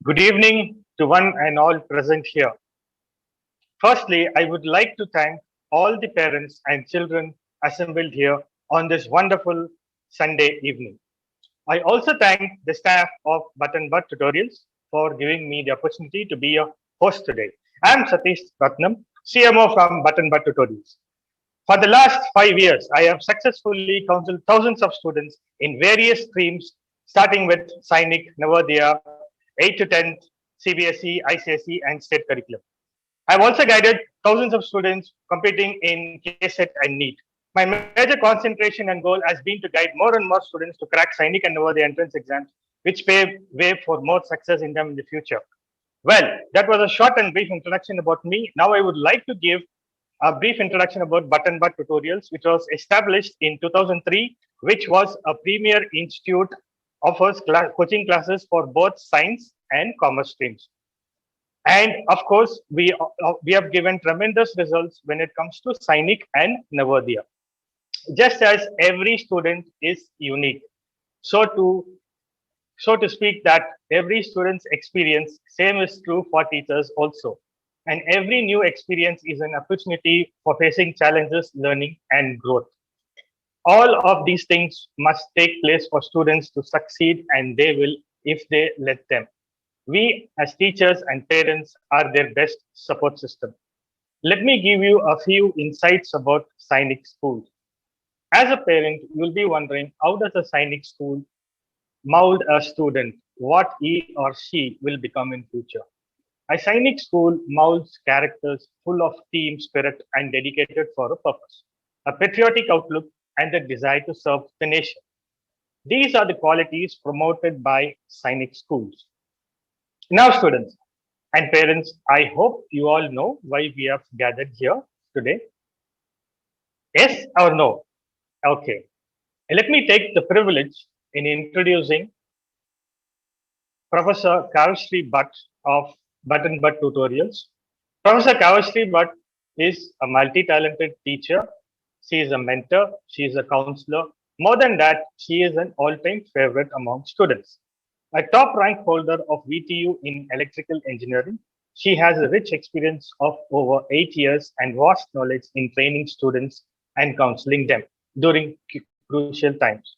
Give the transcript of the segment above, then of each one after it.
Good evening to one and all present here. Firstly, I would like to thank all the parents and children assembled here on this wonderful Sunday evening. I also thank the staff of Bhat and Bhat Tutorials for giving me the opportunity to be a host today. I am Satish Ratnam, CMO from Bhat and Bhat Tutorials. For the last 5 years, I have successfully counseled thousands of students in various streams, starting with Sainik, Navodaya, 8 to 10th, CBSE, ICSE, and state curriculum. I've also guided thousands of students competing in KSET and NEET. My major concentration and goal has been to guide more and more students to crack Sainik and Navodaya entrance exams, which pave way for more success in them in the future. Well, that was a short and brief introduction about me. Now I would like to give a brief introduction about Bhat and Bhat Tutorials, which was established in 2003, which was a premier institute offers coaching classes for both science and commerce streams. And of course, we have given tremendous results when it comes to Sainik and Navodaya. Just as every student is unique, so to speak that every student's experience, same is true for teachers also. And every new experience is an opportunity for facing challenges, learning, and growth. All of these things must take place for students to succeed, and they will if they let them. We as teachers and parents are their best support system. Let me give you a few insights about Sainik schools. As a parent, you'll be wondering, how does a Sainik school mold a student, what he or she will become in future? A Sainik school molds characters full of team spirit and dedicated for a purpose, a patriotic outlook, and the desire to serve the nation. These are the qualities promoted by Sainik schools. Now, students and parents, I hope you all know why we have gathered here today. Yes or no? Okay. Let me take the privilege in introducing Professor Kavashri Bhat of Bhat and Bhat Tutorials. Professor Kavashri Bhat is a multi-talented teacher. She is a mentor. She is a counselor. More than that, she is an all-time favorite among students. A top rank holder of VTU in electrical engineering, she has a rich experience of over 8 years and vast knowledge in training students and counseling them during crucial times.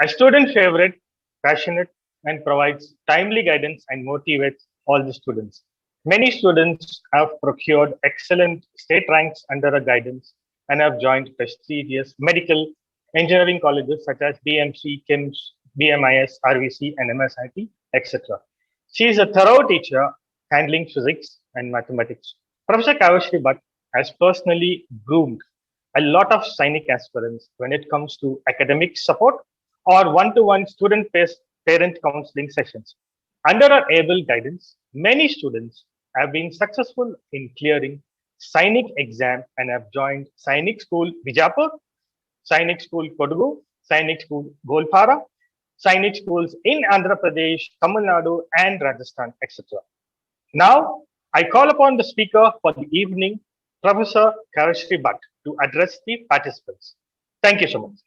A student favorite, passionate, and provides timely guidance and motivates all the students. Many students have procured excellent state ranks under her guidance and have joined prestigious medical engineering colleges such as BMC, KIMS, BMIS, RVC, and MSIT, etc. She is a thorough teacher handling physics and mathematics. Professor Kavashri Bhat has personally groomed a lot of Sainik aspirants when it comes to academic support or one-to-one student-parent counseling sessions. Under her able guidance, many students have been successful in clearing Sainik exam and have joined Sainik School Bijapur, Sainik School Kodugu, Sainik School Golpara, Sainik schools in Andhra Pradesh, Tamil Nadu, and Rajasthan, etc. Now, I call upon the speaker for the evening, Professor Kavashri Bhat, to address the participants. Thank you so much.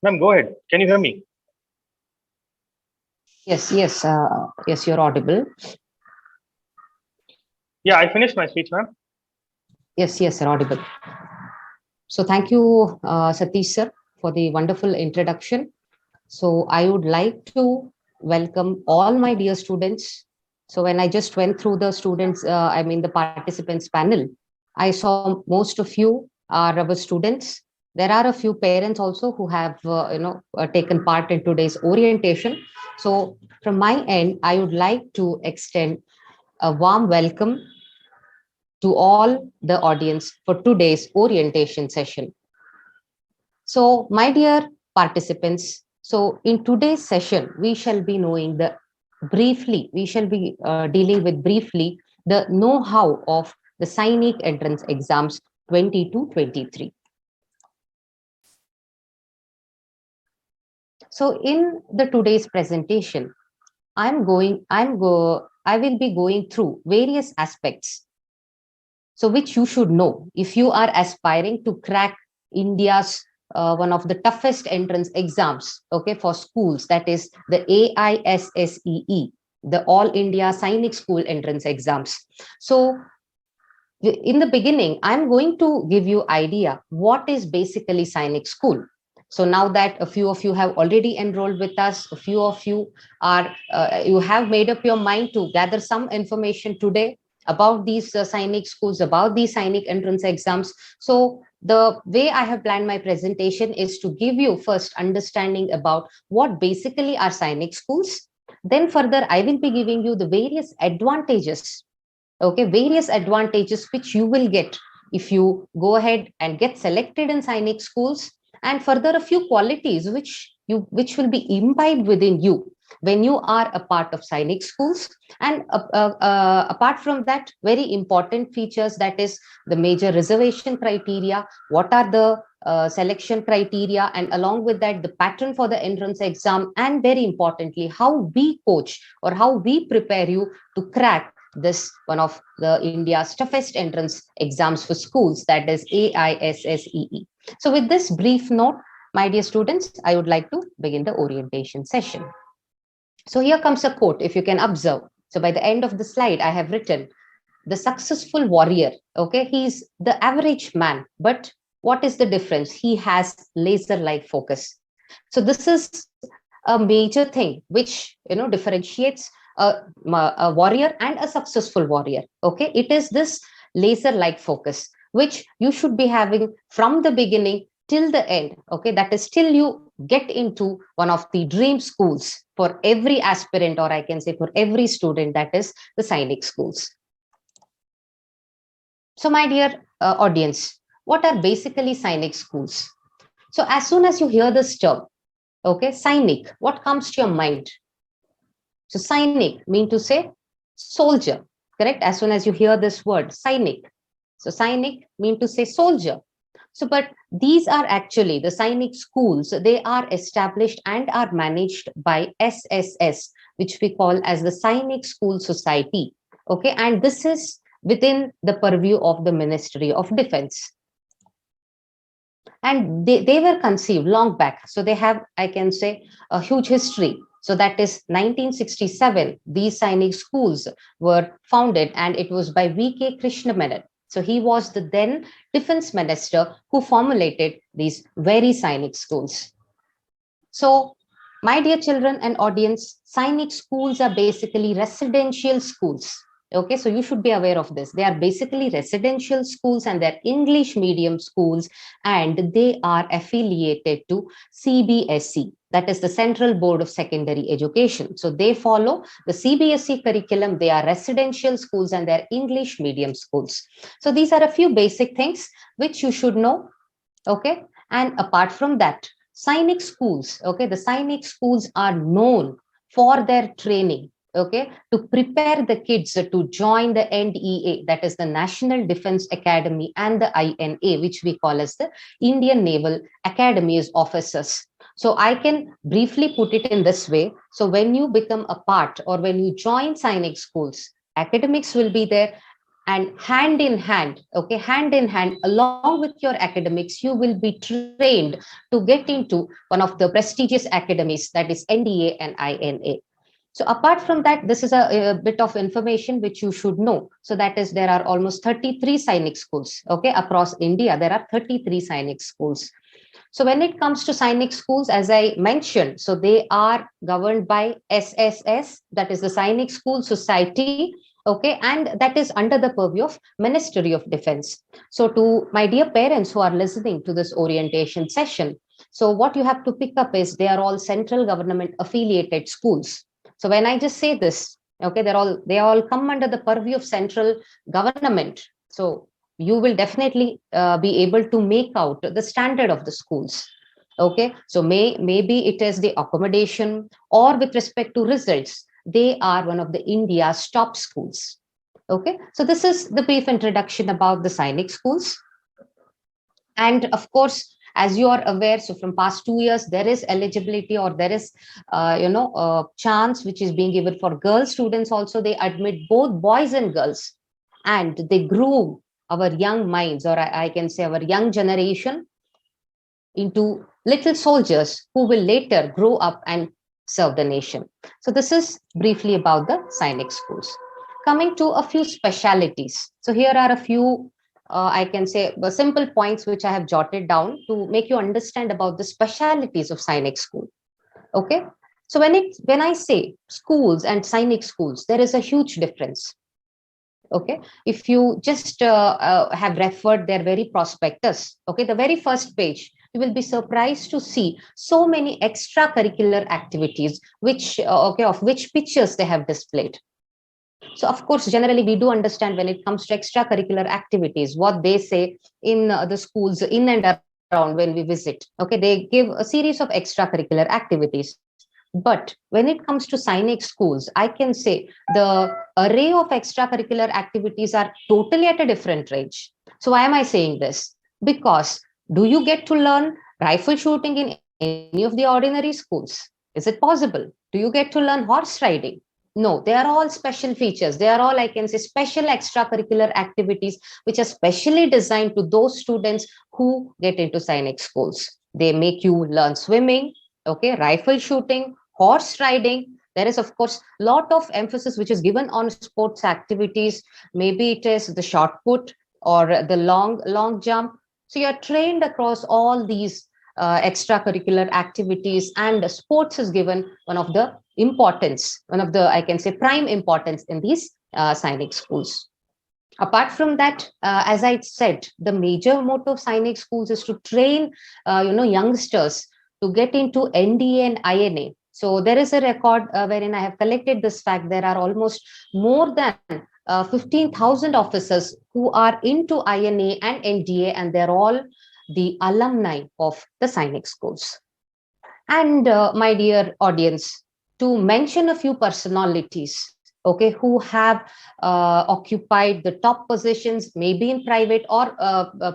Ma'am, go ahead. Can you hear me? Yes, you're audible. Yeah, I finished my speech, ma'am. Yes, you're audible. So thank you, Satish sir, for the wonderful introduction. So I would like to welcome all my dear students. So when I just went through the students, the participants panel, I saw most of you are our students. There are a few parents also who have, taken part in today's orientation. So from my end, I would like to extend a warm welcome to all the audience for today's orientation session. So my dear participants, so in today's session, we shall be dealing with briefly the know-how of the Sainik entrance exams 22-23. So in the today's presentation, I will be going through various aspects, so which you should know if you are aspiring to crack India's one of the toughest entrance exams, okay, for schools, that is the AISSEE, the All India Sainik School entrance exams. So in the beginning, I'm going to give you idea what is basically Sainik School. So now that a few of you have already enrolled with us, a few of you are, you have made up your mind to gather some information today about these Sainik schools, about these Sainik entrance exams. So the way I have planned my presentation is to give you first understanding about what basically are Sainik schools. Then further, I will be giving you the various advantages, okay, various advantages which you will get if you go ahead and get selected in Sainik schools, and further a few qualities which will be imbibed within you when you are a part of Sainik schools. And apart from that, very important features, that is the major reservation criteria, what are the selection criteria, and along with that, the pattern for the entrance exam, and very importantly, how we coach or how we prepare you to crack this one of the India's toughest entrance exams for schools, that is AISSEE. So with this brief note, my dear students, I would like to begin the orientation session. So here comes a quote, if you can observe. So by the end of the slide, I have written, the successful warrior, okay, he's the average man, but what is the difference? He has laser-like focus. So this is a major thing which, you know, differentiates a warrior and a successful warrior. Okay, it is this laser-like focus which you should be having from the beginning till the end. Okay, that is till you get into one of the dream schools for every aspirant, or I can say for every student, that is the Sainik schools. So my dear audience, what are basically Sainik schools? So as soon as you hear this term, okay, Sainik, what comes to your mind? So Sainik mean to say soldier, correct? As soon as you hear this word, Sainik. So Sainik mean to say soldier. So, but these are actually the Sainik schools. They are established and are managed by SSS, which we call as the Sainik School Society. Okay, and this is within the purview of the Ministry of Defense. And they were conceived long back. So they have, I can say, a huge history. So that is 1967, these Sainik schools were founded, and it was by V.K. Krishna Menon. So he was the then defense minister who formulated these very Sainik schools. So my dear children and audience, Sainik schools are basically residential schools. Okay, so you should be aware of this. They are basically residential schools and they're English medium schools, and they are affiliated to CBSE, that is the Central Board of Secondary Education. So they follow the CBSE curriculum. They are residential schools and they're English medium schools. So these are a few basic things which you should know. Okay, and apart from that, Sainik schools, okay, the Sainik schools are known for their training, okay, to prepare the kids to join the NDA, that is the National Defense Academy, and the INA, which we call as the Indian Naval Academy's officers. So I can briefly put it in this way. So when you become a part or when you join Sainik schools, academics will be there, and hand in hand, okay, hand in hand, along with your academics, you will be trained to get into one of the prestigious academies, that is NDA and INA. So apart from that, this is a bit of information which you should know. So that is, there are almost 33 Sainik schools, okay, across India. There are 33 Sainik schools. So when it comes to Sainik schools, as I mentioned, so they are governed by SSS, that is the Sainik School Society, okay, and that is under the purview of Ministry of Defense. So to my dear parents who are listening to this orientation session, so what you have to pick up is they are all central government affiliated schools. So when I just say this, okay, they all come under the purview of central government. So you will definitely be able to make out the standard of the schools. Okay, so maybe it is the accommodation, or with respect to results, they are one of the India's top schools. Okay, so this is the brief introduction about the Sainik schools. And of course, as you are aware, so from past 2 years, there is eligibility, or there is, chance which is being given for girl students also. They admit both boys and girls, and they groom our young minds, or I can say our young generation, into little soldiers who will later grow up and serve the nation. So this is briefly about the Sainik schools. Coming to a few specialities. So here are a few, I can say, simple points which I have jotted down to make you understand about the specialities of Sainik school. Okay. So when I say schools and Sainik schools, there is a huge difference. Okay, if you just have referred their very prospectus, okay, the very first page, you will be surprised to see so many extracurricular activities which okay, of which pictures they have displayed. So of course, generally we do understand when it comes to extracurricular activities what they say in the schools in and around when we visit. Okay, they give a series of extracurricular activities. But when it comes to Sainik schools, I can say the array of extracurricular activities are totally at a different range. So why am I saying this? Because do you get to learn rifle shooting in any of the ordinary schools? Is it possible? Do you get to learn horse riding? No, they are all special features. They are all, I can say, special extracurricular activities which are specially designed to those students who get into Sainik schools. They make you learn swimming, okay, rifle shooting, horse riding. There is, of course, a lot of emphasis which is given on sports activities. Maybe it is the shot put or the long jump. So you're trained across all these extracurricular activities, and sports is given one of the importance, one of the, I can say, prime importance in these Sainik schools. Apart from that, as I said, the major motto of Sainik schools is to train, youngsters to get into NDA and INA. So there is a record wherein I have collected this fact. There are almost more than 15,000 officers who are into INA and NDA, and they're all the alumni of the Sainik schools. And my dear audience, to mention a few personalities, okay, who have occupied the top positions, maybe in private or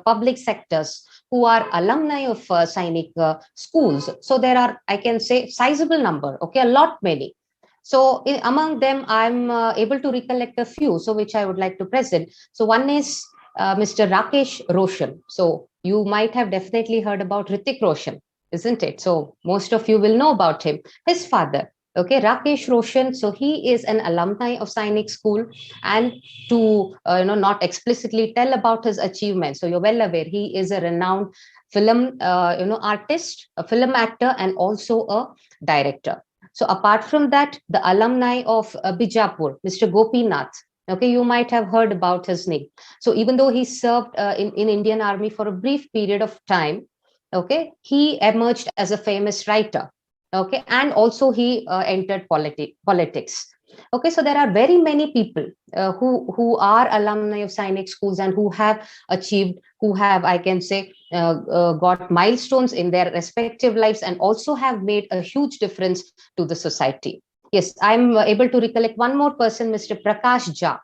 public sectors, who are alumni of Sainik schools. So there are, I can say, sizable number, okay, a lot many. So among them, I'm able to recollect a few, so which I would like to present. So one is Mr. Rakesh Roshan. So you might have definitely heard about Hrithik Roshan, isn't it? So most of you will know about him. His father, okay, Rakesh Roshan. So he is an alumni of Sainik school, and to not explicitly tell about his achievements. So you're well aware he is a renowned film artist, a film actor, and also a director. So apart from that, the alumni of Bijapur, Mr. Gopinath. Okay, you might have heard about his name. So even though he served in Indian Army for a brief period of time, okay, he emerged as a famous writer. Okay, and also he entered politics. Okay, so there are very many people who are alumni of Sainik schools and who have achieved, who have, I can say, got milestones in their respective lives, and also have made a huge difference to the society. Yes, I'm able to recollect one more person, Mr. Prakash Jha.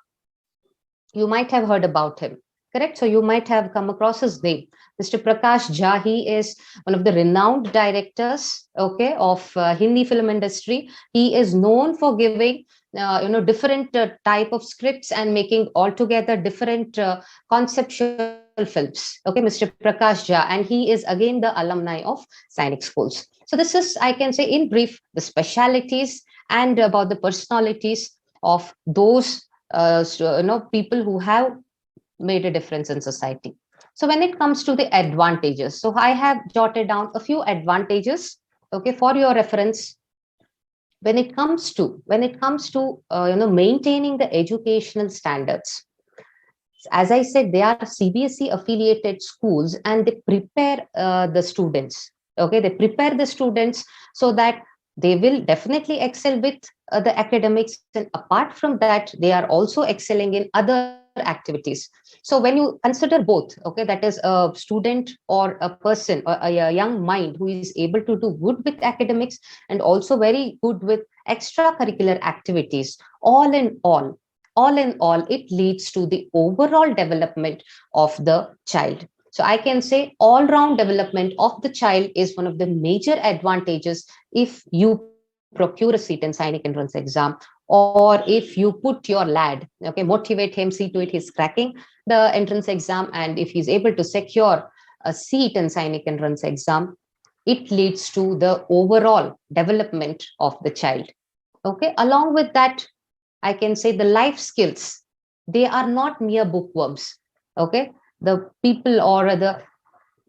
You might have heard about him, correct? So you might have come across his name. Mr. Prakash Jha, he is one of the renowned directors, okay, of Hindi film industry. He is known for giving, different type of scripts and making altogether different conceptual films. Okay, Mr. Prakash Jha, and he is again the alumni of Sainik schools. So this is, I can say in brief, the specialities and about the personalities of those people who have made a difference in society. So when it comes to the advantages, so I have jotted down a few advantages, okay, for your reference. When it comes to maintaining the educational standards, as I said, they are CBSE affiliated schools, and they prepare the students. Okay, they prepare the students so that they will definitely excel with the academics, and apart from that, they are also excelling in other activities. So when you consider both, okay, that is a student or a person or a young mind who is able to do good with academics and also very good with extracurricular activities, all in all, all in all, it leads to the overall development of the child. So I can say all round development of the child is one of the major advantages if you procure a seat in Sainik entrance exam, or if you put your lad, okay, motivate him, see to it he's cracking the entrance exam, and if he's able to secure a seat in Sainik entrance exam, it leads to the overall development of the child. Okay, along with that, I can say the life skills, they are not mere bookworms. Okay, the people or the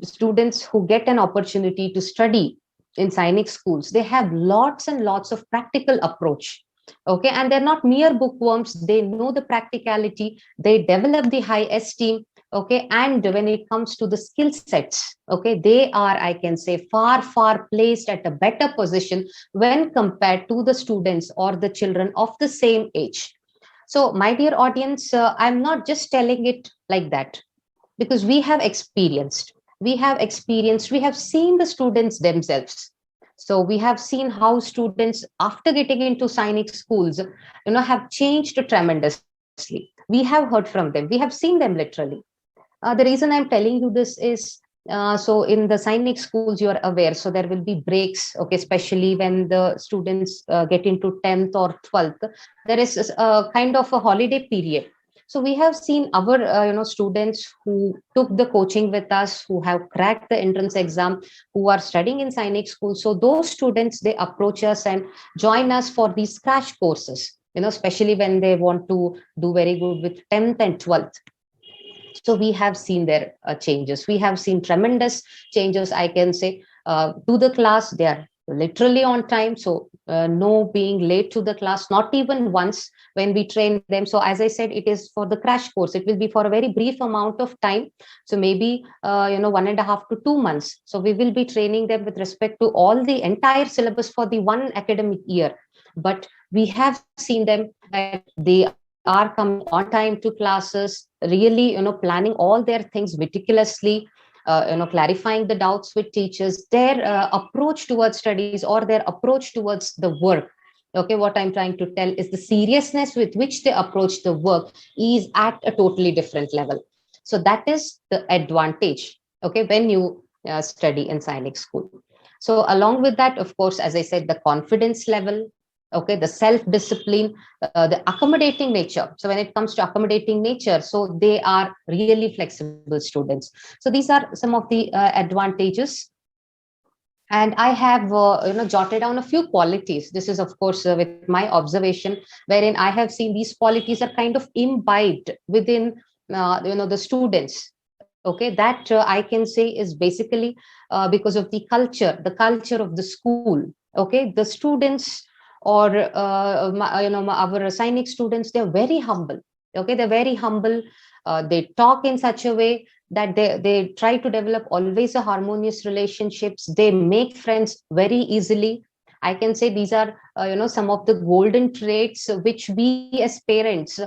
students who get an opportunity to study in Sainik schools, they have lots and lots of practical approach. Okay, and they're not mere bookworms. They know the practicality. They develop the high esteem. Okay, and when it comes to the skill sets, okay, they are, I can say, far placed at a better position when compared to the students or the children of the same age. So, my dear audience, I'm not just telling it like that, because we have seen the students themselves. So we have seen how students, after getting into Sainik schools, have changed tremendously. We have heard from them, we have seen them literally. The reason I'm telling you this is, so in the Sainik schools, you are aware, so there will be breaks, okay, especially when the students get into 10th or 12th, there is a kind of a holiday period. So we have seen our students who took the coaching with us, who have cracked the entrance exam, who are studying in Sainik school. So those students, they approach us and join us for these crash courses, especially when they want to do very good with 10th and 12th. So we have seen their changes. We have seen tremendous changes, I can say, to the class. They are literally on time. So no being late to the class, not even once when we train them. So as I said, it is for the crash course. It will be for a very brief amount of time. So maybe, 1.5 to 2 months. So we will be training them with respect to all the entire syllabus for the one academic year. But we have seen them that they are coming on time to classes, really, planning all their things meticulously, clarifying the doubts with teachers, their approach towards studies or their approach towards the work. Okay, what I'm trying to tell is the seriousness with which they approach the work is at a totally different level. So that is the advantage, okay, when you study in Sainik school. So along with that, of course, as I said, the confidence level, okay, the self discipline, the accommodating nature. So when it comes to accommodating nature, so they are really flexible students. So these are some of the advantages. And I have jotted down a few qualities. This is, of course, with my observation, wherein I have seen these qualities are kind of imbibed within the students. Okay, that I can say is basically because of the culture of the school. Okay, the students, or our Sainik students, they're very humble. Okay, they're very humble. They talk in such a way that they try to develop always a harmonious relationships. They make friends very easily. I can say these are some of the golden traits which we as parents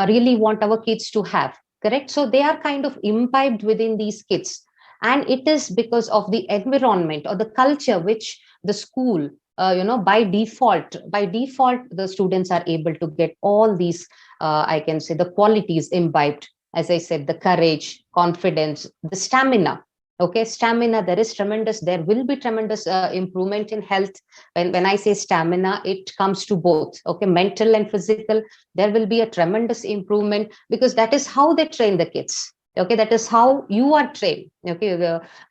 really want our kids to have. Correct. So they are kind of imbibed within these kids, and it is because of the environment or the culture which the school, by default the students are able to get all these, I can say, the qualities imbibed. As I said, the courage, confidence, the stamina. Okay, stamina, there will be tremendous improvement in health. When I say stamina, it comes to both, okay, mental and physical. There will be a tremendous improvement, because that is how they train the kids. Okay, that is how you are trained, okay,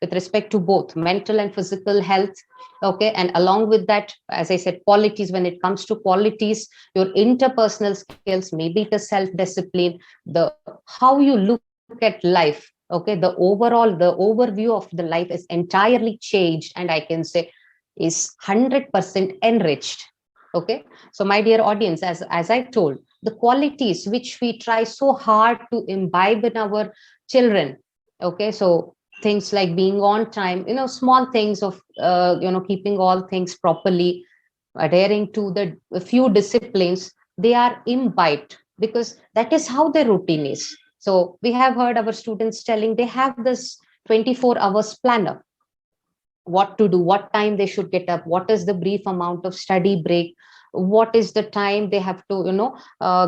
with respect to both mental and physical health. Okay, and along with that, as I said, qualities. When it comes to qualities, your interpersonal skills, maybe it is self discipline, the how you look at life. Okay, the overview of the life is entirely changed, and I can say is 100% enriched. Okay, so my dear audience, as I told, the qualities which we try so hard to imbibe in our children. Okay, so things like being on time, small things of keeping all things properly, adhering to the few disciplines, they are imbibed, because that is how their routine is. So we have heard our students telling they have this 24 hours planner, what to do, what time they should get up, what is the brief amount of study break, what is the time they have to,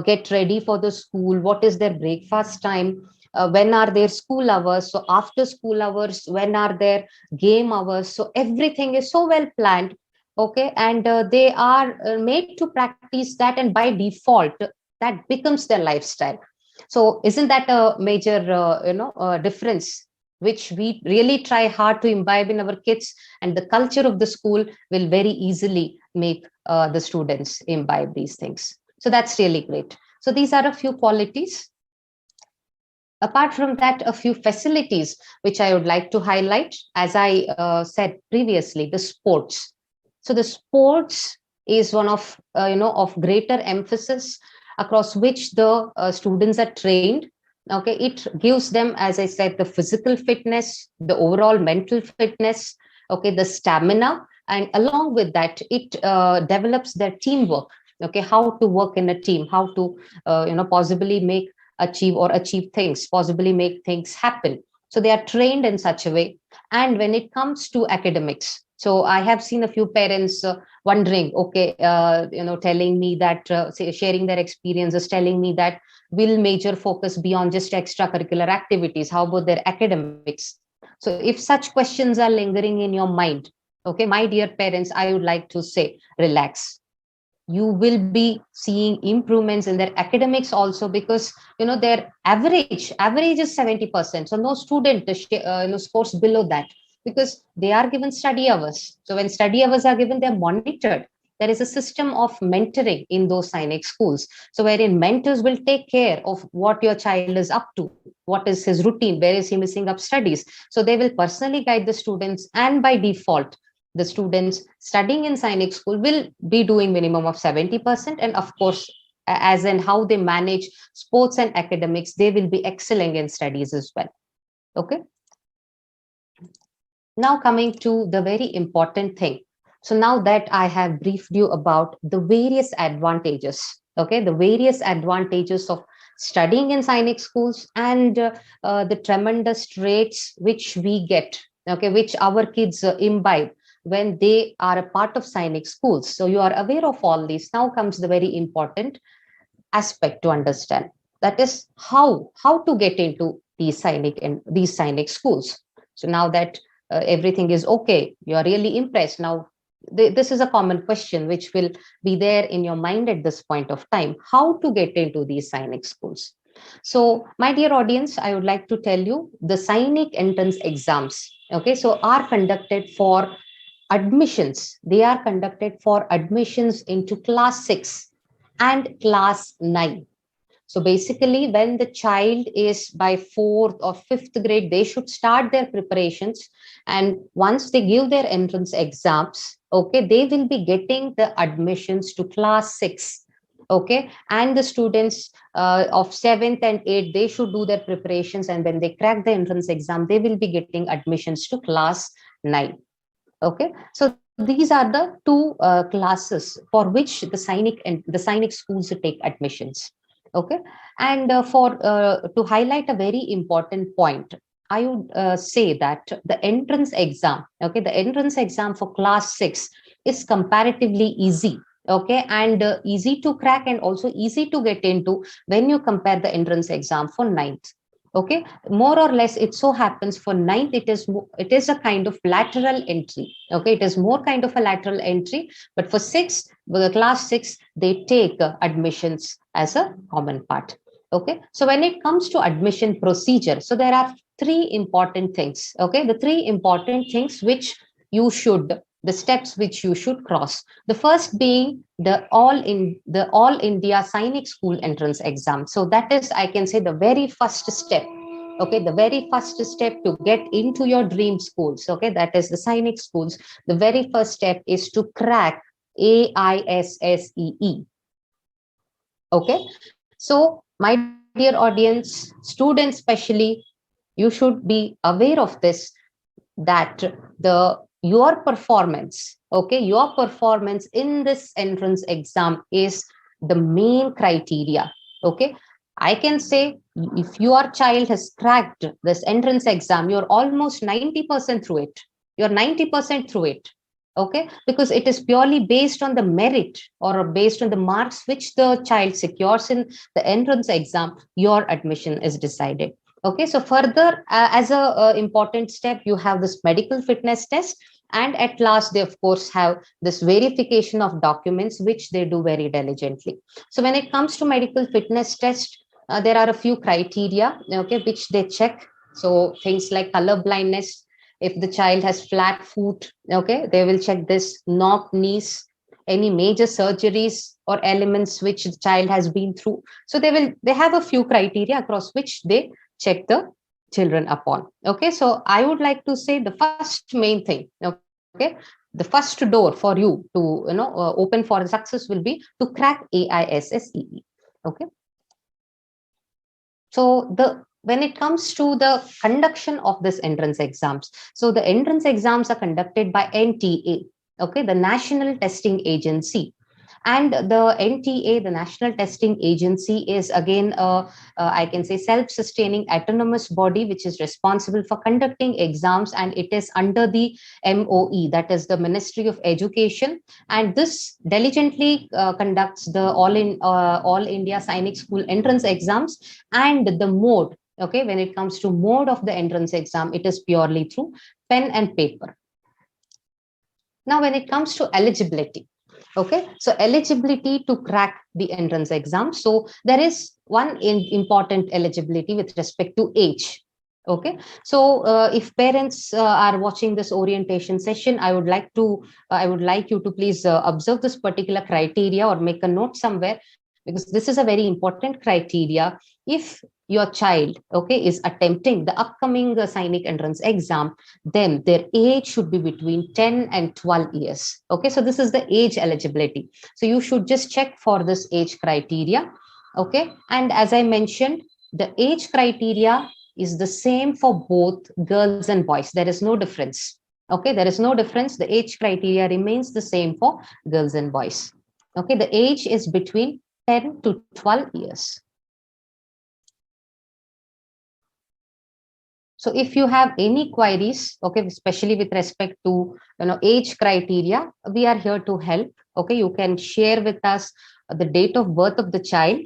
get ready for the school, what is their breakfast time, when are their school hours, so after school hours, when are their game hours. So everything is so well planned. Okay, and they are made to practice that, and by default that becomes their lifestyle. So isn't that a major difference which we really try hard to imbibe in our kids, and the culture of the school will very easily make the students imbibe these things. So that's really great. So these are a few qualities. Apart from that, a few facilities which I would like to highlight. As I said previously, the sports. So the sports is one of of greater emphasis, across which the students are trained. Okay, it gives them, as I said, the physical fitness, the overall mental fitness, okay, the stamina, and along with that, it develops their teamwork. Okay, how to work in a team, how to possibly achieve things, possibly make things happen. So they are trained in such a way. And when it comes to academics, so I have seen a few parents wondering, okay, telling me that, sharing their experiences, telling me that, will major focus beyond just extracurricular activities? How about their academics? So if such questions are lingering in your mind, okay, my dear parents, I would like to say, relax. You will be seeing improvements in their academics also, because their average is 70%. So no student scores below that, because they are given study hours. So when study hours are given, they're monitored. There is a system of mentoring in those Sainik schools, so wherein mentors will take care of what your child is up to, what is his routine, where is he missing up studies. So they will personally guide the students, and by default the students studying in Sainik school will be doing minimum of 70%. And of course, as in how they manage sports and academics, they will be excelling in studies as well. Okay. Now coming to the very important thing. So now that I have briefed you about the various advantages, okay, the various advantages of studying in Sainik schools, and the tremendous traits which we get, okay, which our kids imbibe when they are a part of Sainik schools. So you are aware of all these. Now comes the very important aspect to understand. That is how to get into these Sainik schools. So now that everything is okay, you are really impressed. Now, this is a common question which will be there in your mind at this point of time. How to get into these Sainik schools? So, my dear audience, I would like to tell you the Sainik entrance exams, okay, so are conducted for admissions. They are conducted for admissions into class 6 and class 9. So basically, when the child is by fourth or fifth grade, they should start their preparations. And once they give their entrance exams, okay, they will be getting the admissions to class 6. Okay, and the students of 7th and 8th, they should do their preparations. And when they crack the entrance exam, they will be getting admissions to class 9. Okay, so these are the two classes for which the Sainik schools take admissions. Okay, and for to highlight a very important point, I would say that the entrance exam, okay, the entrance exam for class 6 is comparatively easy. Okay, and easy to crack, and also easy to get into when you compare the entrance exam for ninth. Okay, more or less, it so happens for ninth, it is a kind of lateral entry. Okay, it is more kind of a lateral entry, but for sixth, the class 6, they take admissions as a common part. Okay, so when it comes to admission procedure, so there are three important things. Okay, the three important things which you should, the steps which you should cross. The first being the all India Sainik school entrance exam. So that is, I can say, the very first step. Okay, the very first step to get into your dream schools. Okay, that is the Sainik schools. The very first step is to crack AISSEE. Okay, so my dear audience, students especially, you should be aware of this, that the your performance, okay, your performance in this entrance exam is the main criteria. Okay, I can say, if your child has cracked this entrance exam, you're almost 90% through it. You're 90% through it. Okay, because it is purely based on the merit or based on the marks which the child secures in the entrance exam, your admission is decided. Okay, so further, as a important step, you have this medical fitness test, and at last they of course have this verification of documents which they do very diligently. So when it comes to medical fitness test, there are a few criteria, okay, which they check. So things like color blindness, if the child has flat foot, okay, they will check this, knock knees, any major surgeries or elements which the child has been through. So they have a few criteria across which they check the children upon. Okay, so I would like to say the first main thing, okay, the first door for you to open for success will be to crack AISSEE. Okay, so the when it comes to the conduction of this entrance exams, so the entrance exams are conducted by NTA, okay, the National Testing Agency. And the NTA, the National Testing Agency, is again I can say self-sustaining autonomous body which is responsible for conducting exams, and it is under the MOE, that is the Ministry of Education. And this diligently conducts the all India Sainik School entrance exams. And the mode, okay, when it comes to mode of the entrance exam, it is purely through pen and paper. Now when it comes to eligibility, okay, so eligibility to crack the entrance exam, so there is one important eligibility with respect to age. Okay, so if parents are watching this orientation session, I would like you to please observe this particular criteria or make a note somewhere, because this is a very important criteria. If your child, okay, is attempting the upcoming Sainik entrance exam, then their age should be between 10 and 12 years. Okay, so this is the age eligibility. So you should just check for this age criteria. Okay, and as I mentioned, the age criteria is the same for both girls and boys. There is no difference. Okay, there is no difference. The age criteria remains the same for girls and boys. Okay, the age is between 10 to 12 years. So if you have any queries, okay, especially with respect to age criteria, we are here to help. Okay, you can share with us the date of birth of the child,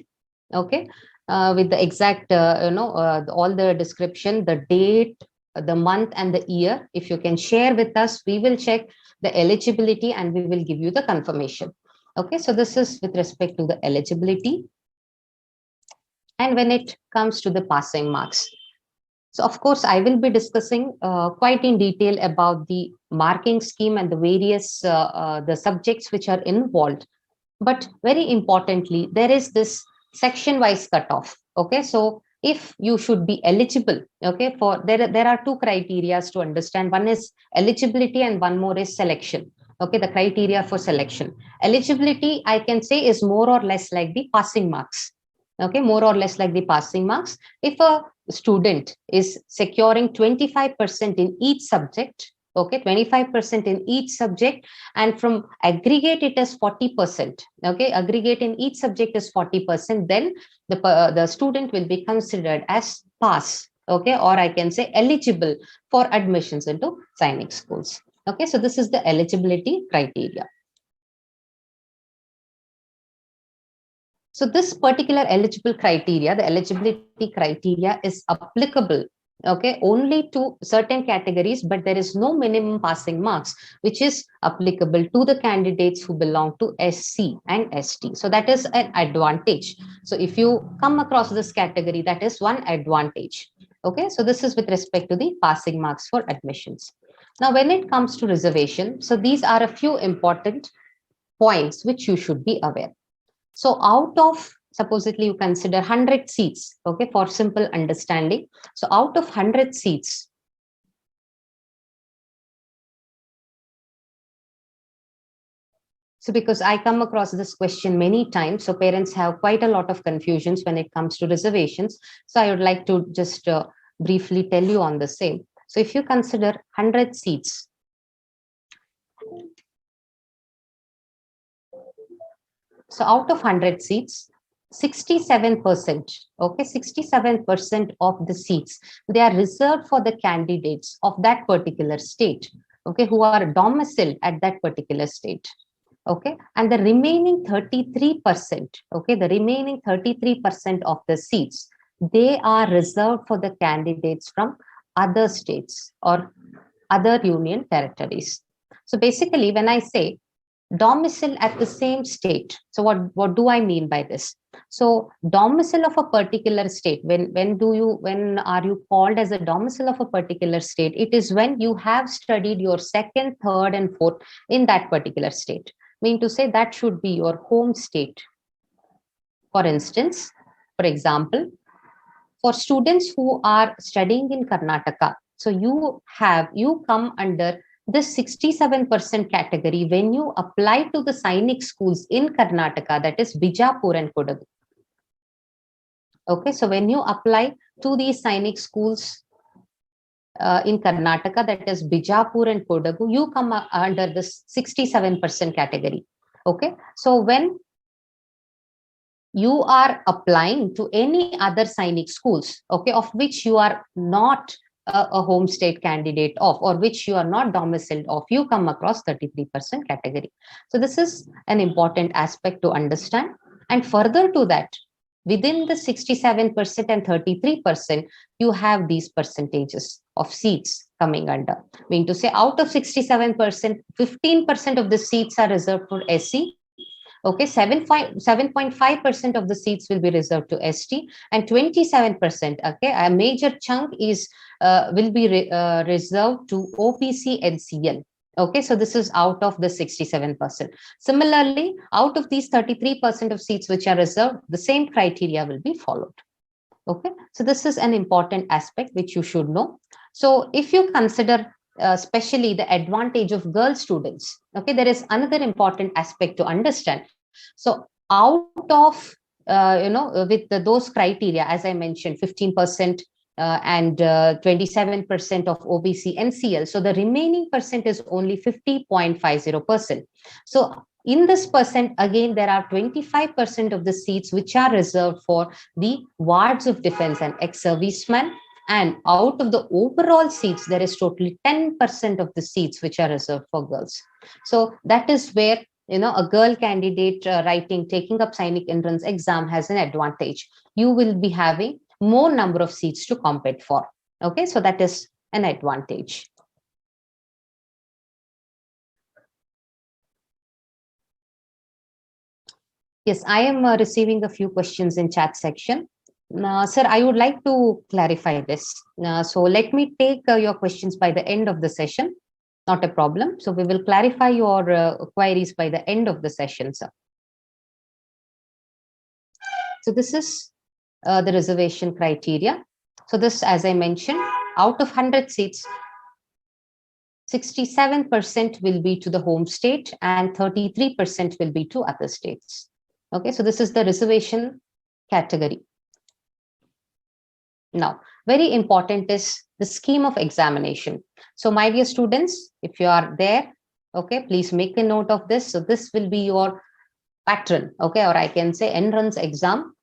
okay, with the exact all the description, the date, the month and the year. If you can share with us, we will check the eligibility and we will give you the confirmation. Okay, so this is with respect to the eligibility. And when it comes to the passing marks, so of course, I will be discussing quite in detail about the marking scheme and the various the subjects which are involved. But very importantly, there is this section-wise cutoff. Okay, so if you should be eligible, okay, for there are two criteria to understand. One is eligibility and one more is selection. Okay, the criteria for selection. Eligibility, I can say, is more or less like the passing marks. Okay, more or less like the passing marks. If a student is securing 25% in each subject, okay, 25% in each subject, and from aggregate it is 40%, okay, aggregate in each subject is 40%, then the student will be considered as pass, okay, or I can say eligible for admissions into Sainik schools. Okay, so this is the eligibility criteria. So this particular eligible criteria, the eligibility criteria, is applicable, okay, only to certain categories, but there is no minimum passing marks, which is applicable to the candidates who belong to SC and ST. So that is an advantage. So if you come across this category, that is one advantage. Okay, so this is with respect to the passing marks for admissions. Now, when it comes to reservation, so these are a few important points which you should be aware. So out of, supposedly you consider 100 seats, okay, for simple understanding. So out of 100 seats, so because I come across this question many times, so parents have quite a lot of confusions when it comes to reservations. So I would like to just briefly tell you on the same. So if you consider 100 seats, so out of 100 seats, 67%, okay, 67% of the seats, they are reserved for the candidates of that particular state. okay, who are domiciled at that particular state. Okay, and the remaining 33%, okay, the remaining 33% of the seats, they are reserved for the candidates from other states or other union territories. So basically, when I say domicile at the same state, so what do I mean by this? So domicile of a particular state, when are you called as a domicile of a particular state? It is when you have studied your second, third, and fourth in that particular state. Mean to say that should be your home state. For instance, for example, for students who are studying in Karnataka, so you come under the 67% category when you apply to the Sainik schools in Karnataka, that is Bijapur and Kodagu. Okay, so when you apply to these Sainik schools in Karnataka, that is Bijapur and Kodagu, you come under this 67% category. Okay, so when you are applying to any other Sainik schools, okay, of which you are not a home state candidate of, or which you are not domiciled of, you come across 33% category. So this is an important aspect to understand. And further to that, within the 67% and 33%, you have these percentages of seats coming under. Mean to say, out of 67%, 15% of the seats are reserved for SC. Okay, 7.5% of the seats will be reserved to ST, and 27%, okay, a major chunk is will be reserved to OPC and CL. Okay, so this is out of the 67%. Similarly, out of these 33% of seats which are reserved, the same criteria will be followed. Okay, so this is an important aspect which you should know. So if you consider especially the advantage of girl students, okay, there is another important aspect to understand. So out of with those criteria, as I mentioned, 15% and 27% of OBC NCL, so the remaining percent is only 50.50%. So in this percent, again, there are 25% of the seats which are reserved for the wards of defense and ex-servicemen. And out of the overall seats, there is totally 10% of the seats which are reserved for girls. So that is where, a girl candidate taking up Sainik entrance exam has an advantage. You will be having more number of seats to compete for. Okay, so that is an advantage. Yes, I am receiving a few questions in chat section. Sir, I would like to clarify this. So let me take your questions by the end of the session. Not a problem. So we will clarify your queries by the end of the session, sir. So this is the reservation criteria. So this, as I mentioned, out of 100 seats, 67% will be to the home state and 33% will be to other states. Okay, so this is the reservation category. Now, very important is the scheme of examination. So my dear students, if you are there, okay, please make a note of this. So this will be your pattern, okay, or I can say entrance exam.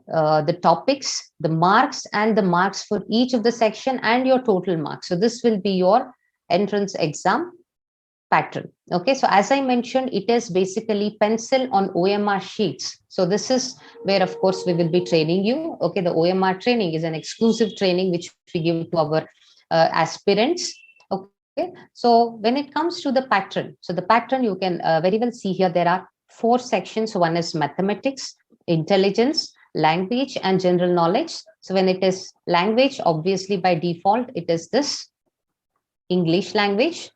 The topics, the marks, and the marks for each of the section and your total marks. So this will be your entrance exam pattern. Okay, so as I mentioned, it is basically pencil on OMR sheets. So this is where, of course, we will be training you. Okay, the OMR training is an exclusive training which we give to our aspirants. Okay, so when it comes to the pattern, so the pattern you can very well see here, there are 4 sections. So one is mathematics, intelligence, language, and general knowledge. So when it is language, obviously by default, it is this English language,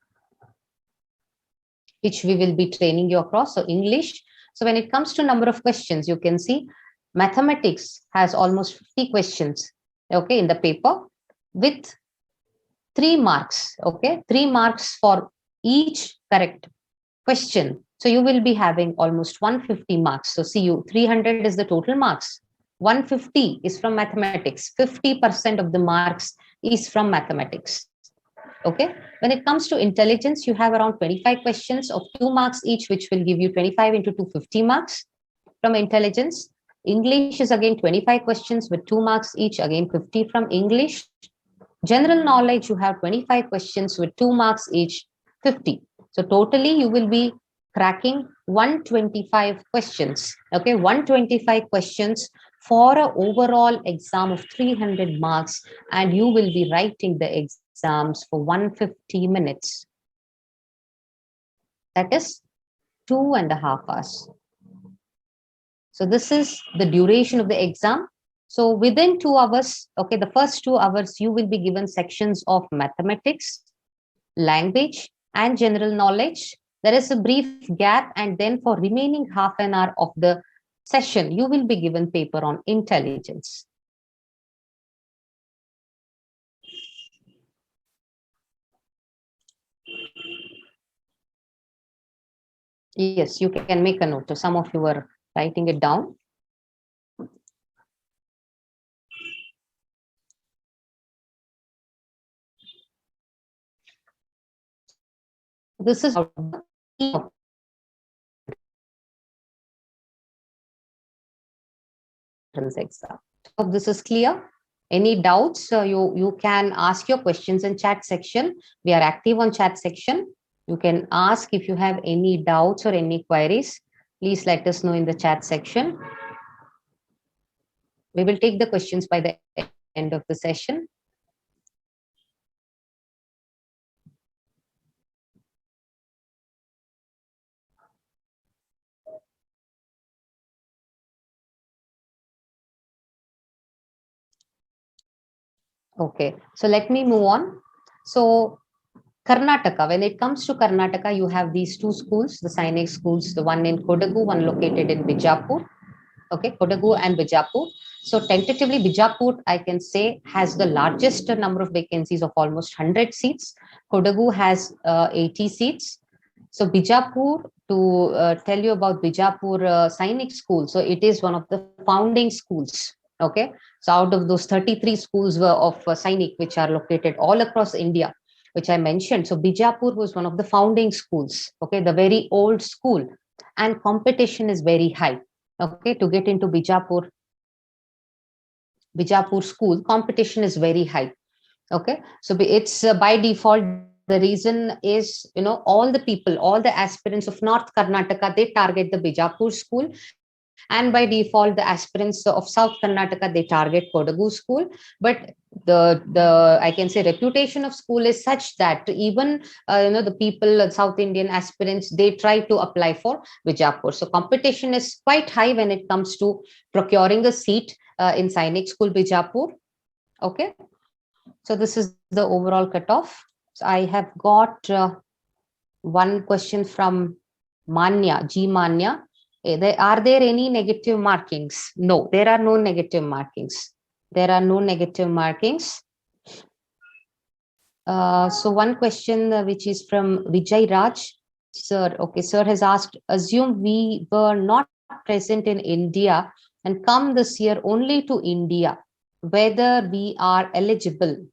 which we will be training you across. So English. So when it comes to number of questions, you can see mathematics has almost 50 questions, okay, in the paper with 3 marks, okay, 3 marks for each correct question. So you will be having almost 150 marks. So see, 300 is the total marks. 150 is from mathematics. 50% of the marks is from mathematics. Okay, when it comes to intelligence, you have around 25 questions of 2 marks each, which will give you 25 into 250 marks from intelligence. English is again 25 questions with 2 marks each, again 50 from English. General knowledge, you have 25 questions with 2 marks each, 50. So totally you will be cracking 125 questions. Okay, 125 questions for an overall exam of 300 marks, and you will be writing the exams for 150 minutes. That is 2.5 hours. So this is the duration of the exam. So within 2 hours, okay, the first 2 hours, you will be given sections of mathematics, language, and general knowledge. There is a brief gap, and then for remaining half an hour of the session, you will be given paper on intelligence. Yes, you can make a note. So some of you were writing it down. This is exam. Hope this is clear. Any doubts? You can ask your questions in chat section. We are active on chat section. You can ask if you have any doubts or any queries. Please let us know in the chat section. We will take the questions by the end of the session. Okay, so let me move on. So Karnataka, when it comes to Karnataka, you have these 2 schools, the Sainik schools, the one in Kodagu, one located in Bijapur. Okay, Kodagu and Bijapur. So tentatively, Bijapur, I can say, has the largest number of vacancies of almost 100 seats. Kodagu has 80 seats. So Bijapur, to tell you about Bijapur Sainik School, so it is one of the founding schools. Okay, so out of those 33 schools of Sainik, which are located all across India, which I mentioned, so Bijapur was one of the founding schools. Okay, the very old school, and competition is very high. Okay, to get into Bijapur school, competition is very high. Okay, so it's by default. The reason is, all the people, all the aspirants of North Karnataka, they target the Bijapur school, and by default the aspirants of South Karnataka, they target Kodagu school. But the I can say reputation of school is such that even the people, South Indian aspirants, they try to apply for Bijapur. So competition is quite high when it comes to procuring a seat in Sainik School Bijapur. Okay, so this is the overall cutoff. So I have got one question from Manya, G Manya. Are there any negative markings? No, there are no negative markings. There are no negative markings. So one question which is from Vijay Raj. Sir, okay, sir has asked, assume we were not present in India and come this year only to India, whether we are eligible.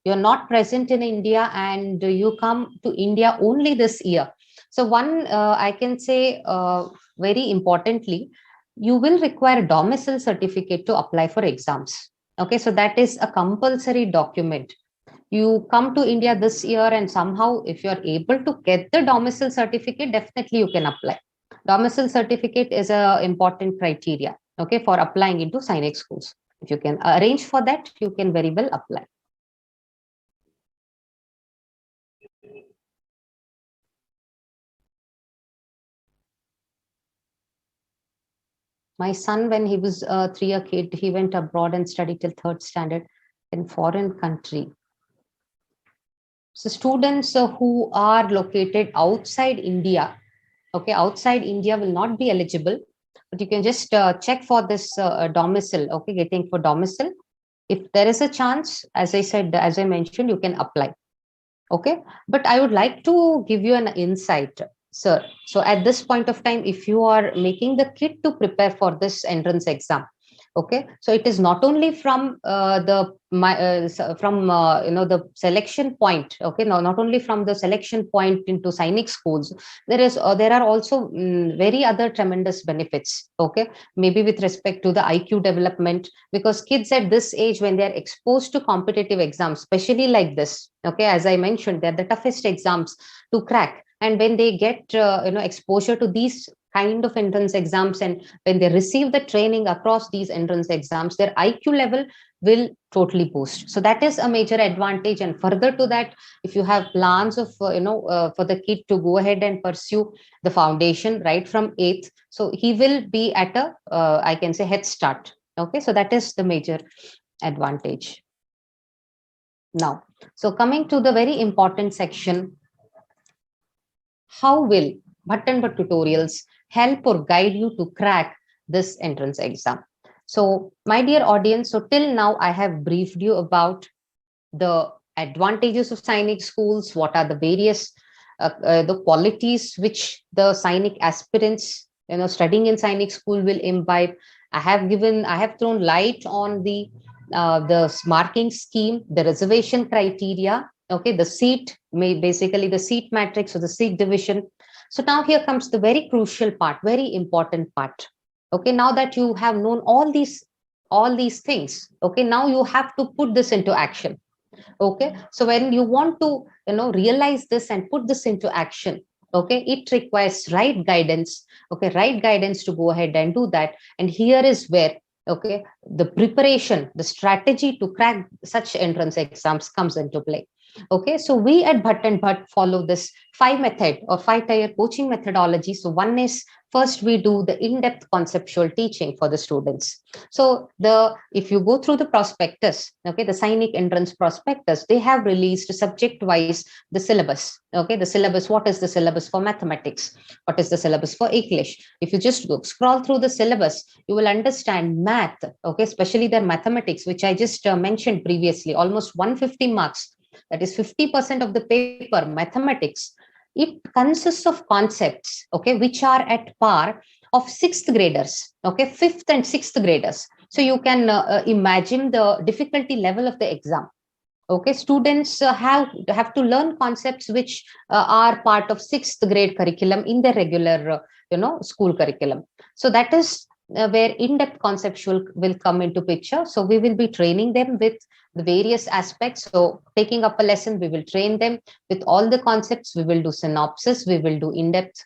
You're not present in India and you come to India only this year. So one, I can say very importantly, you will require a domicile certificate to apply for exams. Okay, so that is a compulsory document. You come to India this year and somehow if you're able to get the domicile certificate, definitely you can apply. Domicile certificate is an important criteria, okay, for applying into Sainik schools. If you can arrange for that, you can very well apply. My son, when he was a 3-year kid, he went abroad and studied till 3rd standard in foreign country. So students who are located outside India, okay, outside India will not be eligible, but you can just check for this domicile, okay, getting for domicile. If there is a chance, as I said, as I mentioned, you can apply. Okay, but I would like to give you an insight, sir. So at this point of time, if you are making the kit to prepare for this entrance exam, Okay, so it is not only from the selection point. Okay, no, not only from the selection point into Sainik schools. There are also very other tremendous benefits. Okay, maybe with respect to the IQ development, because kids at this age, when they are exposed to competitive exams, especially like this, okay, as I mentioned, they're the toughest exams to crack, and when they get exposure to these kind of entrance exams, and when they receive the training across these entrance exams, their IQ level will totally boost. So that is a major advantage. And further to that, if you have plans of for the kid to go ahead and pursue the foundation right from 8th, so he will be at a I can say head start. Okay, so that is the major advantage. Now, so coming to the very important section, how will Bhat and Bhat tutorials help or guide you to crack this entrance exam? So, my dear audience, so till now I have briefed you about the advantages of Sainik schools, what are the various the qualities which the Sainik aspirants, studying in Sainik school will imbibe. I have thrown light on the marking scheme, the reservation criteria, okay, the seat, basically the seat matrix or the seat division. So now here comes the very crucial part, very important part. Okay, now that you have known all these things, okay, now you have to put this into action. Okay, so when you want to realize this and put this into action, okay, it requires right guidance. Okay, right guidance to go ahead and do that. And here is where, okay, the preparation, the strategy to crack such entrance exams comes into play. Okay, so we at Bhat and Bhat follow this 5 method or 5 tier coaching methodology. So one is, first we do the in-depth conceptual teaching for the students. So if you go through the prospectus, okay, the Sainik entrance prospectus, they have released subject wise the syllabus. Okay, the syllabus, what is the syllabus for mathematics? What is the syllabus for English? If you just scroll through the syllabus, you will understand math, okay, especially their mathematics, which I just mentioned previously, almost 150 marks. That is 50% of the paper, mathematics. It consists of concepts, okay, which are at par of 6th graders, okay, 5th and 6th graders. So you can imagine the difficulty level of the exam. Okay, students have to learn concepts which are part of 6th grade curriculum in the regular school curriculum. So that is where in-depth conceptual will come into picture. So we will be training them with the various aspects. So taking up a lesson, we will train them with all the concepts. We will do synopsis, we will do in-depth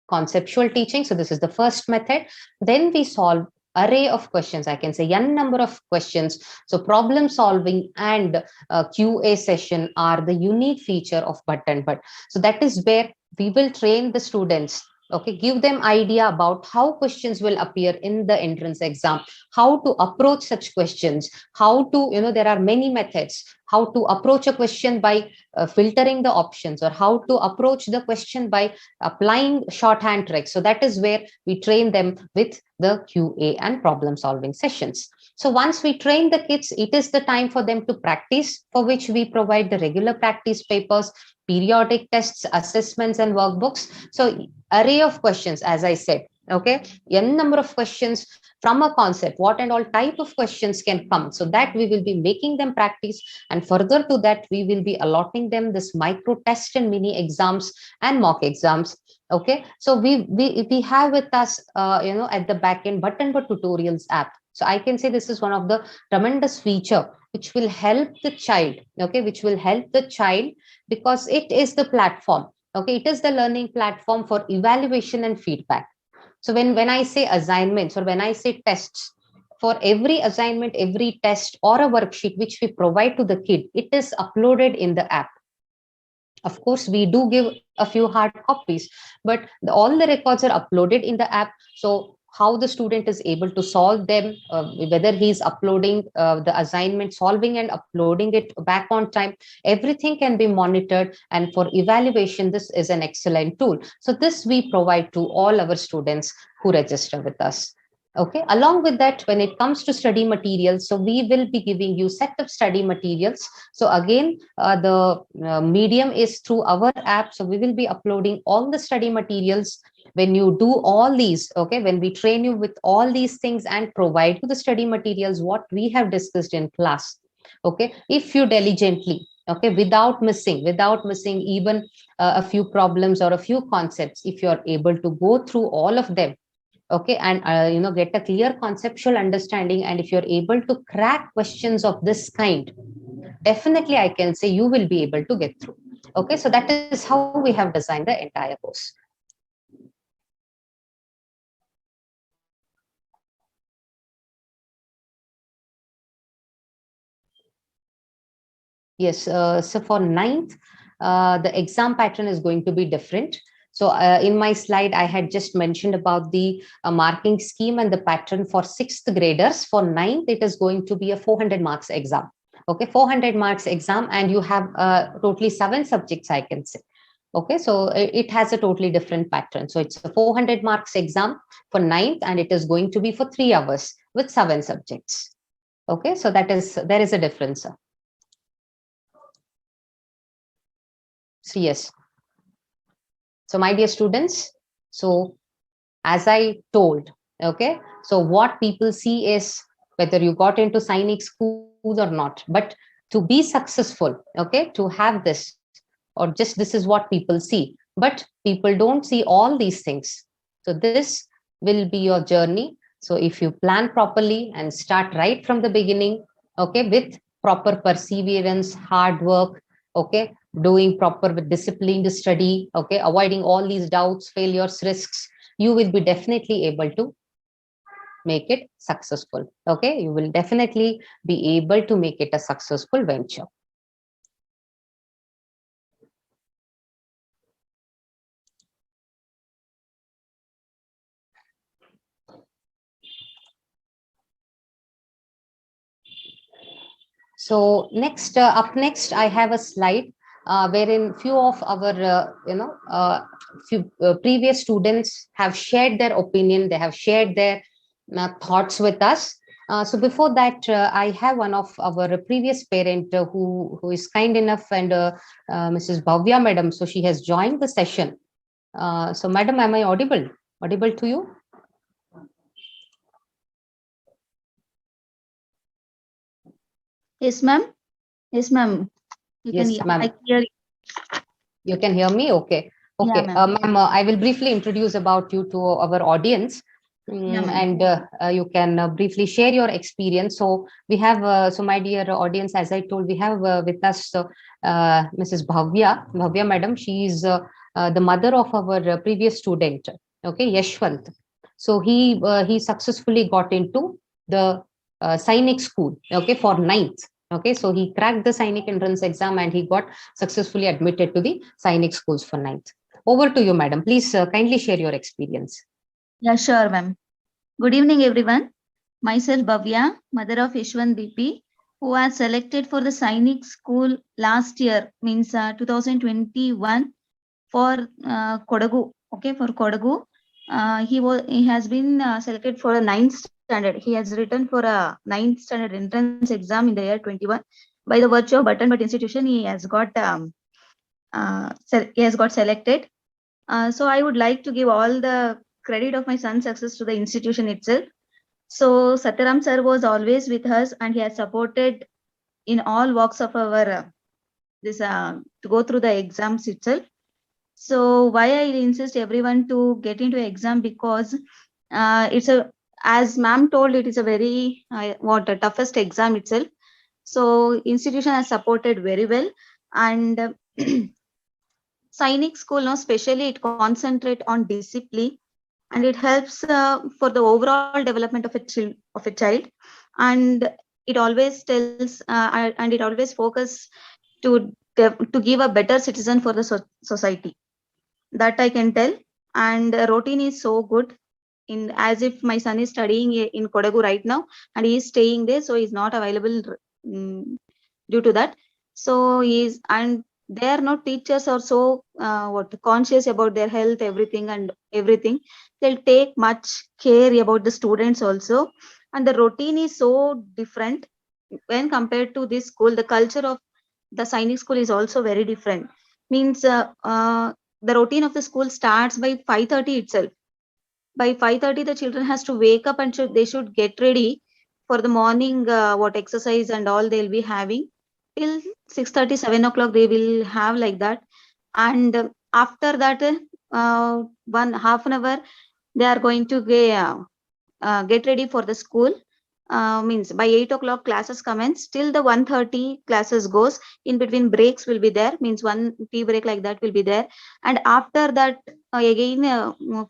conceptual teaching. So this is the first method. Then we solve array of questions, I can say n number of questions. So problem solving and QA session are the unique feature of Bhat and Bhat. So that is where we will train the students, okay, give them idea about how questions will appear in the entrance exam, how to approach such questions, how to, there are many methods, how to approach a question by filtering the options, or how to approach the question by applying shorthand tricks. So that is where we train them with the QA and problem solving sessions. So once we train the kids, it is the time for them to practice, for which we provide the regular practice papers, periodic tests, assessments, and workbooks. So array of questions, as I said, okay, n number of questions from a concept, what and all type of questions can come, so that we will be making them practice. And further to that, we will be allotting them this micro test and mini exams and mock exams. Okay, so we have with us at the back end Bhat and Bhat Tutorials app. So I can say this is one of the tremendous feature which will help the child, okay, which will help the child, because it is the platform, okay, it is the learning platform for evaluation and feedback. So when I say assignments, or when I say tests, for every assignment, every test or a worksheet which we provide to the kid, it is uploaded in the app. Of course, we do give a few hard copies, but all the records are uploaded in the app. So how the student is able to solve them, whether he's uploading the assignment, solving and uploading it back on time, everything can be monitored. And for evaluation, this is an excellent tool. So this we provide to all our students who register with us. Okay, along with that, when it comes to study materials, so we will be giving you set of study materials. So again, the medium is through our app. So we will be uploading all the study materials when you do all these, okay, when we train you with all these things and provide you the study materials, what we have discussed in class, okay, if you diligently, okay, without missing even a few problems or a few concepts, if you are able to go through all of them, okay, and get a clear conceptual understanding, and if you're able to crack questions of this kind, definitely I can say you will be able to get through. Okay, so that is how we have designed the entire course. Yes, so for ninth, the exam pattern is going to be different. So in my slide, I had just mentioned about the marking scheme and the pattern for sixth graders. For ninth, it is going to be a 400 marks exam. Okay, 400 marks exam, and you have totally 7 subjects, I can say. Okay, so it has a totally different pattern. So it's a 400 marks exam for ninth, and it is going to be for 3 hours with 7 subjects. Okay, so there is a difference, sir. So yes. So my dear students, so as I told, okay, so what people see is whether you got into Sainik school or not, but to be successful, okay, to have this, or just this is what people see, but people don't see all these things. So this will be your journey. So if you plan properly and start right from the beginning, okay, with proper perseverance, hard work, okay, doing proper with disciplined study, okay, avoiding all these doubts, failures, risks, you will be definitely able to make it successful. Okay, you will definitely be able to make it a successful venture. So next, up next, I have a slide wherein few of our, few previous students have shared their opinion. They have shared their thoughts with us. So before that, I have one of our previous parent who is kind enough, and Mrs. Bhavya Madam. So she has joined the session. So Madam, am I audible? Audible to you? Yes, ma'am. Yes, ma'am. Yes, ma'am. I hear you. You can hear me? Okay. Yeah, Okay. ma'am. Ma'am, I will briefly introduce about you to our audience. Yeah, ma'am. And you can briefly share your experience. So we have, so my dear audience, as I told, we have with us Mrs. Bhavya Madam. She is the mother of our previous student, okay, Yashwant. So he successfully got into the Sainik school, okay, for ninth. Okay, so he cracked the Sainik entrance exam and he got successfully admitted to the Sainik schools for ninth. Over to you, madam. Please kindly share your experience. Yeah, sure, ma'am. Good evening, everyone. Myself, Bhavya, mother of Yashwant BP, who was selected for the Sainik school last year, means 2021, for Kodagu. Okay, for Kodagu. He has been selected for a 9th standard. He has written for a 9th standard entrance exam in the year 21. By the virtue of Bhat and Bhat institution, he has got selected. So I would like to give all the credit of my son's success to the institution itself. So Sataram sir was always with us, and he has supported in all walks of our to go through the exams itself. So why I insist everyone to get into exam, because it's a, as ma'am told, it is a very the toughest exam itself. So institution has supported very well, and Sainik school, no, especially it concentrate on discipline, and it helps for the overall development of a child, and it always tells and it always focus to to give a better citizen for the society. That I can tell. And routine is so good, in as if my son is studying in Kodagu right now, and he is staying there, so he's not available due to that. So he's, and there no teachers are so conscious about their health, everything and everything. They'll take much care about the students also, and the routine is so different when compared to this school. The culture of the Sainik school is also very different. Means the routine of the school starts by 5:30 itself. By 5:30 the children has to wake up and they should get ready for the morning what exercise and all they'll be having. Till 6:30, 7 o'clock they will have like that. And after that 1/2 an hour they are going to get ready for the school. Means by 8 o'clock classes commence till the 1:30 classes goes. In between breaks will be there, means one tea break like that will be there. And after that again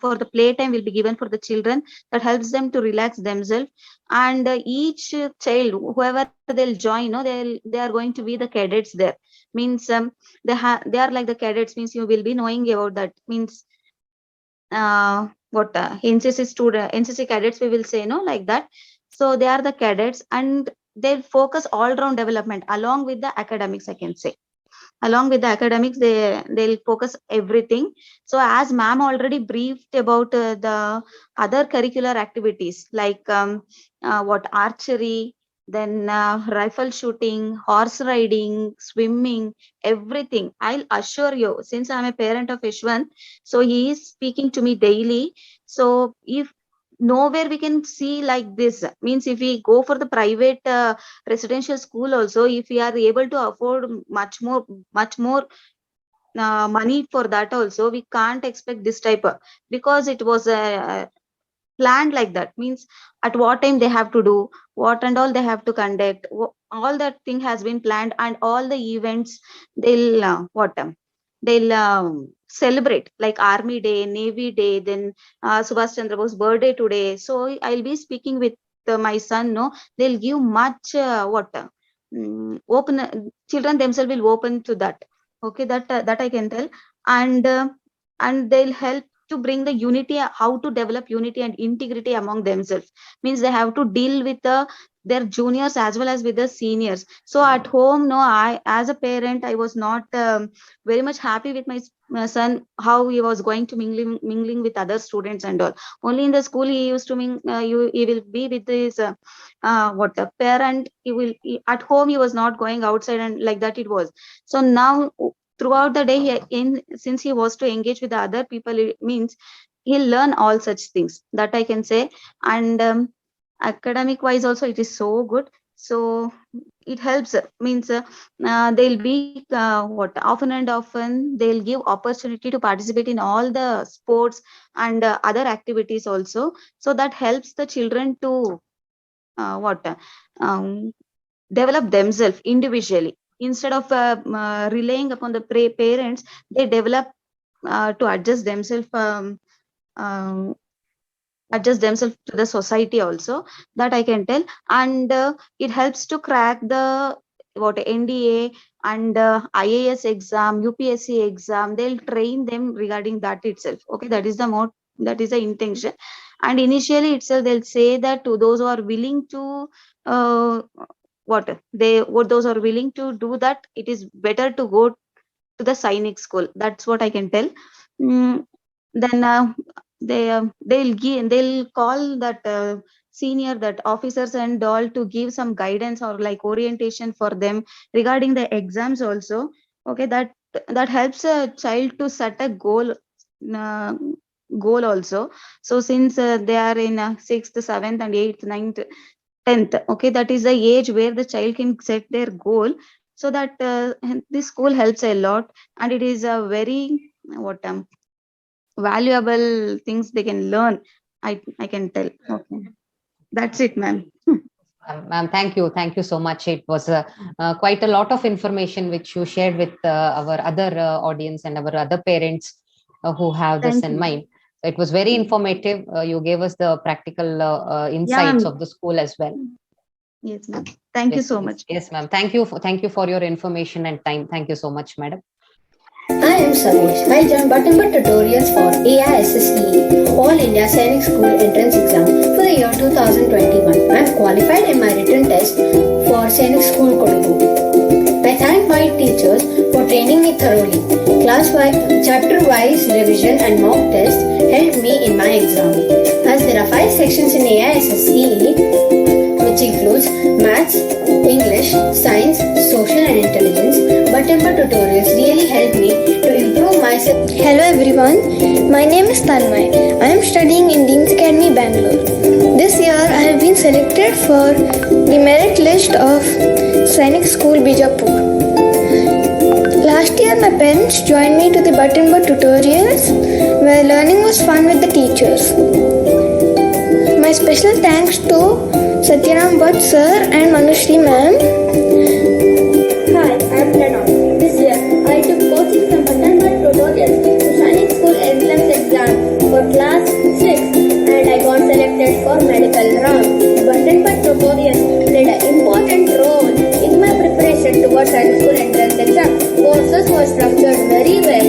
for the playtime will be given for the children, that helps them to relax themselves. And each child, whoever they'll join, they are going to be the cadets there. Means they are like the cadets, means you will be knowing about that. Means what NCC cadets we will say, like that. So they are the cadets, and they focus all round development along with the academics, I can say. Along with the academics, they'll focus everything. So as ma'am already briefed about the other curricular activities like what archery, then rifle shooting, horse riding, swimming, everything. I'll assure you, since I'm a parent of Ishwan, so he is speaking to me daily. So if nowhere we can see like this, means if we go for the private residential school also, if we are able to afford much more money for that also, we can't expect this type of, because it was planned like that. Means at what time they have to do what and all they have to conduct, all that thing has been planned. And all the events they'll they'll celebrate, like army day, navy day, then Subhash Chandra Bose birthday today. So I'll be speaking with my son, they'll give much open, children themselves will open to that. Okay, that I can tell. And they'll help to bring the unity, how to develop unity and integrity among themselves. Means they have to deal with their juniors as well as with the seniors. So at home, I as a parent, I was not very much happy with my son, how he was going to mingling with other students and all. Only in the school he used to he will be with his parent. At home he was not going outside, and like that it was. So now throughout the day, since he was to engage with the other people, it means he'll learn all such things, that I can say. And academic wise also it is so good. So it helps, means they'll be often and often they'll give opportunity to participate in all the sports and other activities also. So that helps the children to develop themselves individually. Instead of relying upon the parents, they develop to adjust themselves to the society also, that I can tell. And it helps to crack the NDA and IAS exam, UPSC exam. They'll train them regarding that itself. Okay, that is the intention. And initially itself they'll say that to those who are willing to those are willing to do that, it is better to go to the Sainik school. That's what I can tell. Then they'll call that senior, that officers and all, to give some guidance or like orientation for them regarding the exams also. Okay, that helps a child to set a goal also. So since they are in 6th, 7th and 8th, 9th, 10th, okay, that is the age where the child can set their goal. So that this school helps a lot, and it is a very valuable things they can learn. I can tell. Okay, that's it, ma'am. Ma'am, thank you so much. It was quite a lot of information which you shared with our other audience and our other parents who have this in mind. It was very informative. You gave us the practical insights of the school as well. Yes, ma'am. Thank you so much. Yes, ma'am. Thank you for your information and time. Thank you so much, madam. I am Samesh. I joined Bhat and Bhat Tutorials for AISSE, All India Sainik School Entrance Exam for the year 2021. I am qualified in my written test for Sainik School Kodugu. I thank my teachers for training me thoroughly. Class-wise, chapter-wise revision and mock test helped me in my exam. As there are 5 sections in AISSE, which includes Maths, English, Science, Social and Intelligence, Bhat and Bhat Tutorials really helped me to improve myself. Hello everyone. My name is Tanmay. I am studying in Dean's Academy, Bangalore. This year I have been selected for the merit list of Sainik School, Bijapur. Last year my parents joined me to the Bhat and Bhat Tutorials, where learning was fun with the teachers. My special thanks to Harihar Bhat sir and Manushree ma'am. Hi, I am Pranav. This year, I took coaching from Bhat and Bhat Tutorials to Sainik School entrance exam for class 6 and I got selected for medical round. Bhat and Bhat Tutorials played an important role in my preparation towards Sainik School entrance exam. Courses were structured very well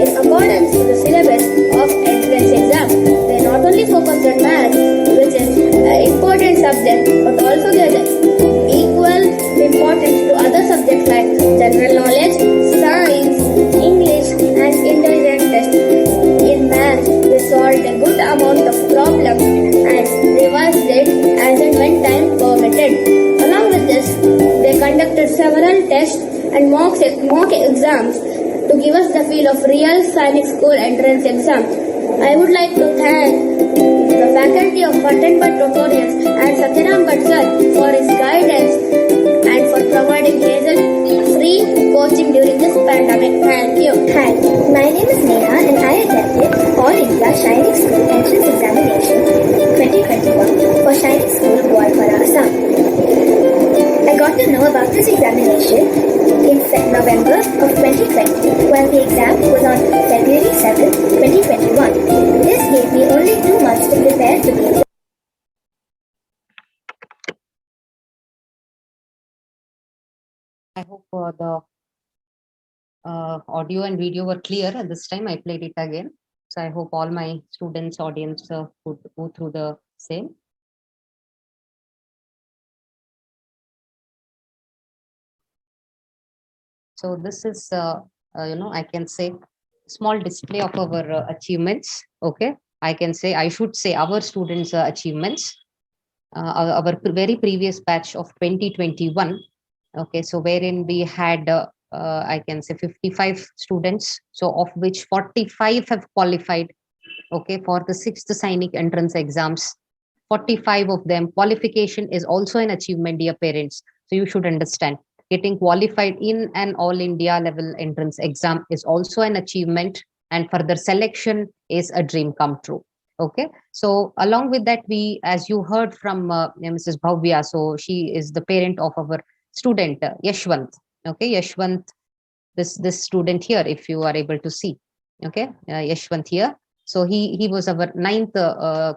in accordance to the syllabus of entrance exam. They not only focused on maths, which is an important subject, but also gave equal importance to other subjects like general knowledge, science, English, and intelligence tests. In maths, they solved a good amount of problems and revised it as and when time permitted. Along with this, they conducted several tests and mock exams to give us the feel of real Sainik School entrance exam. I would like to thank the faculty of Bhat and Bhat Tutorials and Harihar Bhat sir for his guidance and for providing hassle-free coaching during this pandemic. Thank you. Hi, my name is Neha and I attended All India Sainik School Entrance Examination 2021 for Sainik School, Goalpara, Assam. I got to know about this examination in November of 2020 while the exam was on February 7, 2021. This gave me only 2 months to prepare for the exam. I hope the audio and video were clear. At this time, I played it again. So I hope all my students, audience would go through the same. So this is, I can say, small display of our achievements. Okay, I should say our students' achievements. Our very previous batch of 2021. Okay, so wherein we had, I can say 55 students. So of which 45 have qualified. Okay, for the 6th Sainik entrance exams. 45 of them. Qualification is also an achievement, dear parents. So you should understand. Getting qualified in an all India level entrance exam is also an achievement, and further selection is a dream come true. Okay, so along with that, we, as you heard from Mrs. Bhavya, so she is the parent of our student Yashwant. Okay, Yashwant, this student here, if you are able to see. Okay, Yashwant here. So he was our 9th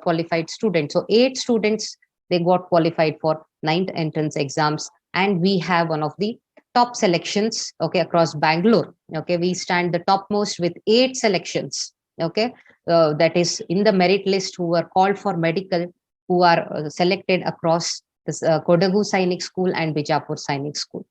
qualified student. So 8 students, they got qualified for 9th entrance exams. And we have one of the top selections, okay, across Bangalore. Okay, we stand the topmost with 8 selections. Okay, that is in the merit list who were called for medical, who are selected across this Kodagu Sainik School and Bijapur Sainik School.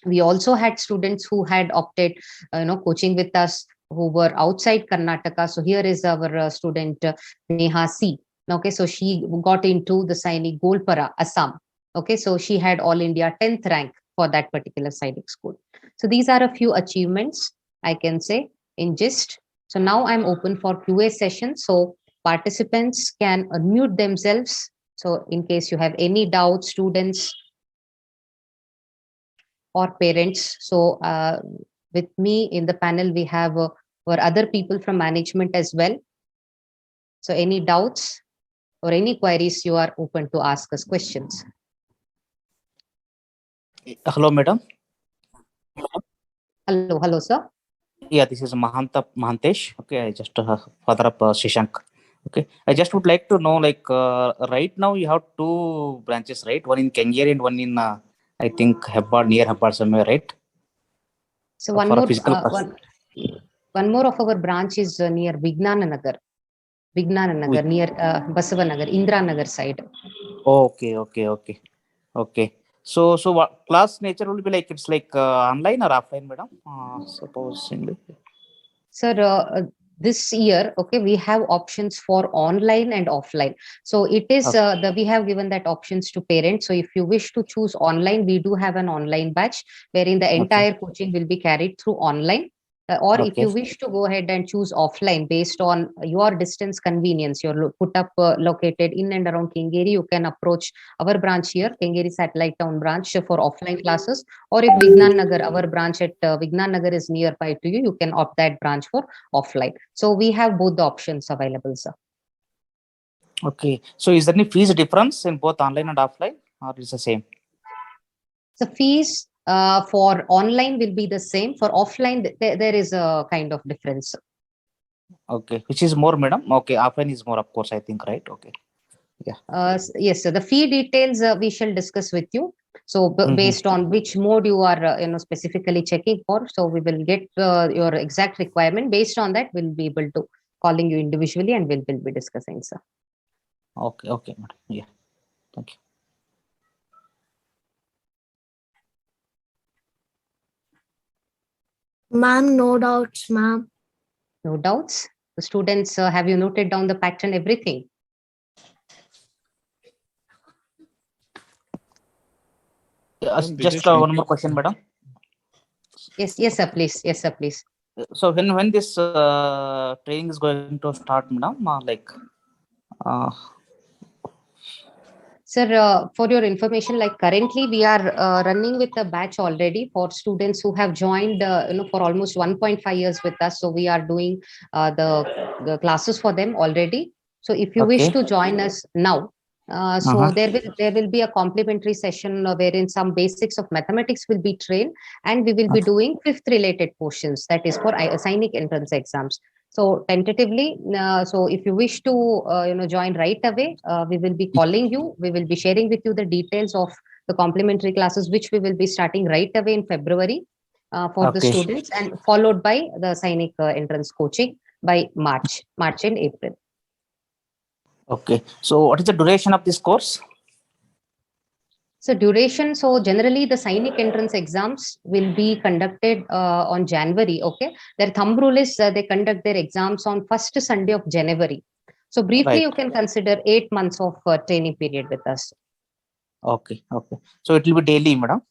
We also had students who had opted, coaching with us, who were outside Karnataka. So here is our student Neha C. Okay, so she got into the Sainik Golpara, Assam. Okay, so she had all India 10th rank for that particular Sainik school. So these are a few achievements I can say in gist. So now I'm open for QA session. So participants can unmute themselves. So in case you have any doubts, students or parents. So with me in the panel, we have or other people from management as well. So any doubts or any queries, you are open to ask us questions. Hello, madam. Hello, sir. Yeah, this is Mahantesh. Okay, I just father of Shashank. Okay, I just would like to know, like, right now you have 2 branches, right? One in Kengeri and one in, I think, Hebbard, near Hebbard somewhere, right? So one more of our branch is near Vignana Nagar, near Basavanagar, Indra Nagar side. Okay. So what class nature will be like? It's like online or offline, madam? Supposedly. Sir, this year, okay, we have options for online and offline. So it is we have given that options to parents. So if you wish to choose online, we do have an online batch wherein the entire coaching will be carried through online. Or if Okay. you wish to go ahead and choose offline based on your distance convenience, you're put up located in and around Kengeri, you can approach our branch here, Kengeri Satellite Town branch, for offline classes. Or if Vignan Nagar, our branch at Vignan Nagar is nearby to you, you can opt that branch for offline. So we have both the options available, sir. Okay. So is there any fees difference in both online and offline, or is the same? The fees for online will be the same. For offline, there is a kind of difference. Okay. Which is more, madam? Okay. Offline is more, of course, I think, right? Okay. Yes, so the fee details we shall discuss with you. So based on which mode you are specifically checking for, so we will get your exact requirement. Based on that, we'll be able to calling you individually and we'll be discussing, sir. Okay. Okay, madam. Yeah. Thank you. Ma'am, no doubts, ma'am. No doubts. The students, have you noted down the pattern, everything? Just one more question, madam. Yes, sir, please. Yes, sir, please. So when this training is going to start, madam? Sir, for your information, like currently we are running with a batch already for students who have joined, for almost 1.5 years with us. So we are doing the classes for them already. So if you wish Okay. to join us now, so there will be a complimentary session wherein some basics of mathematics will be trained, and we will be doing fifth related portions, that is for Sainik entrance exams. So tentatively, so if you wish to join right away, we will be calling you. We will be sharing with you the details of the complimentary classes, which we will be starting right away in February for the Okay. students, and followed by the Sainik entrance coaching by March and April. Okay. So what is the duration of this course? So duration, so generally the Sainik entrance exams will be conducted on January, okay? Their thumb rule is they conduct their exams on first Sunday of January. So briefly, Right. you can consider 8 months of training period with us. Okay. Okay. So it will be daily, madam?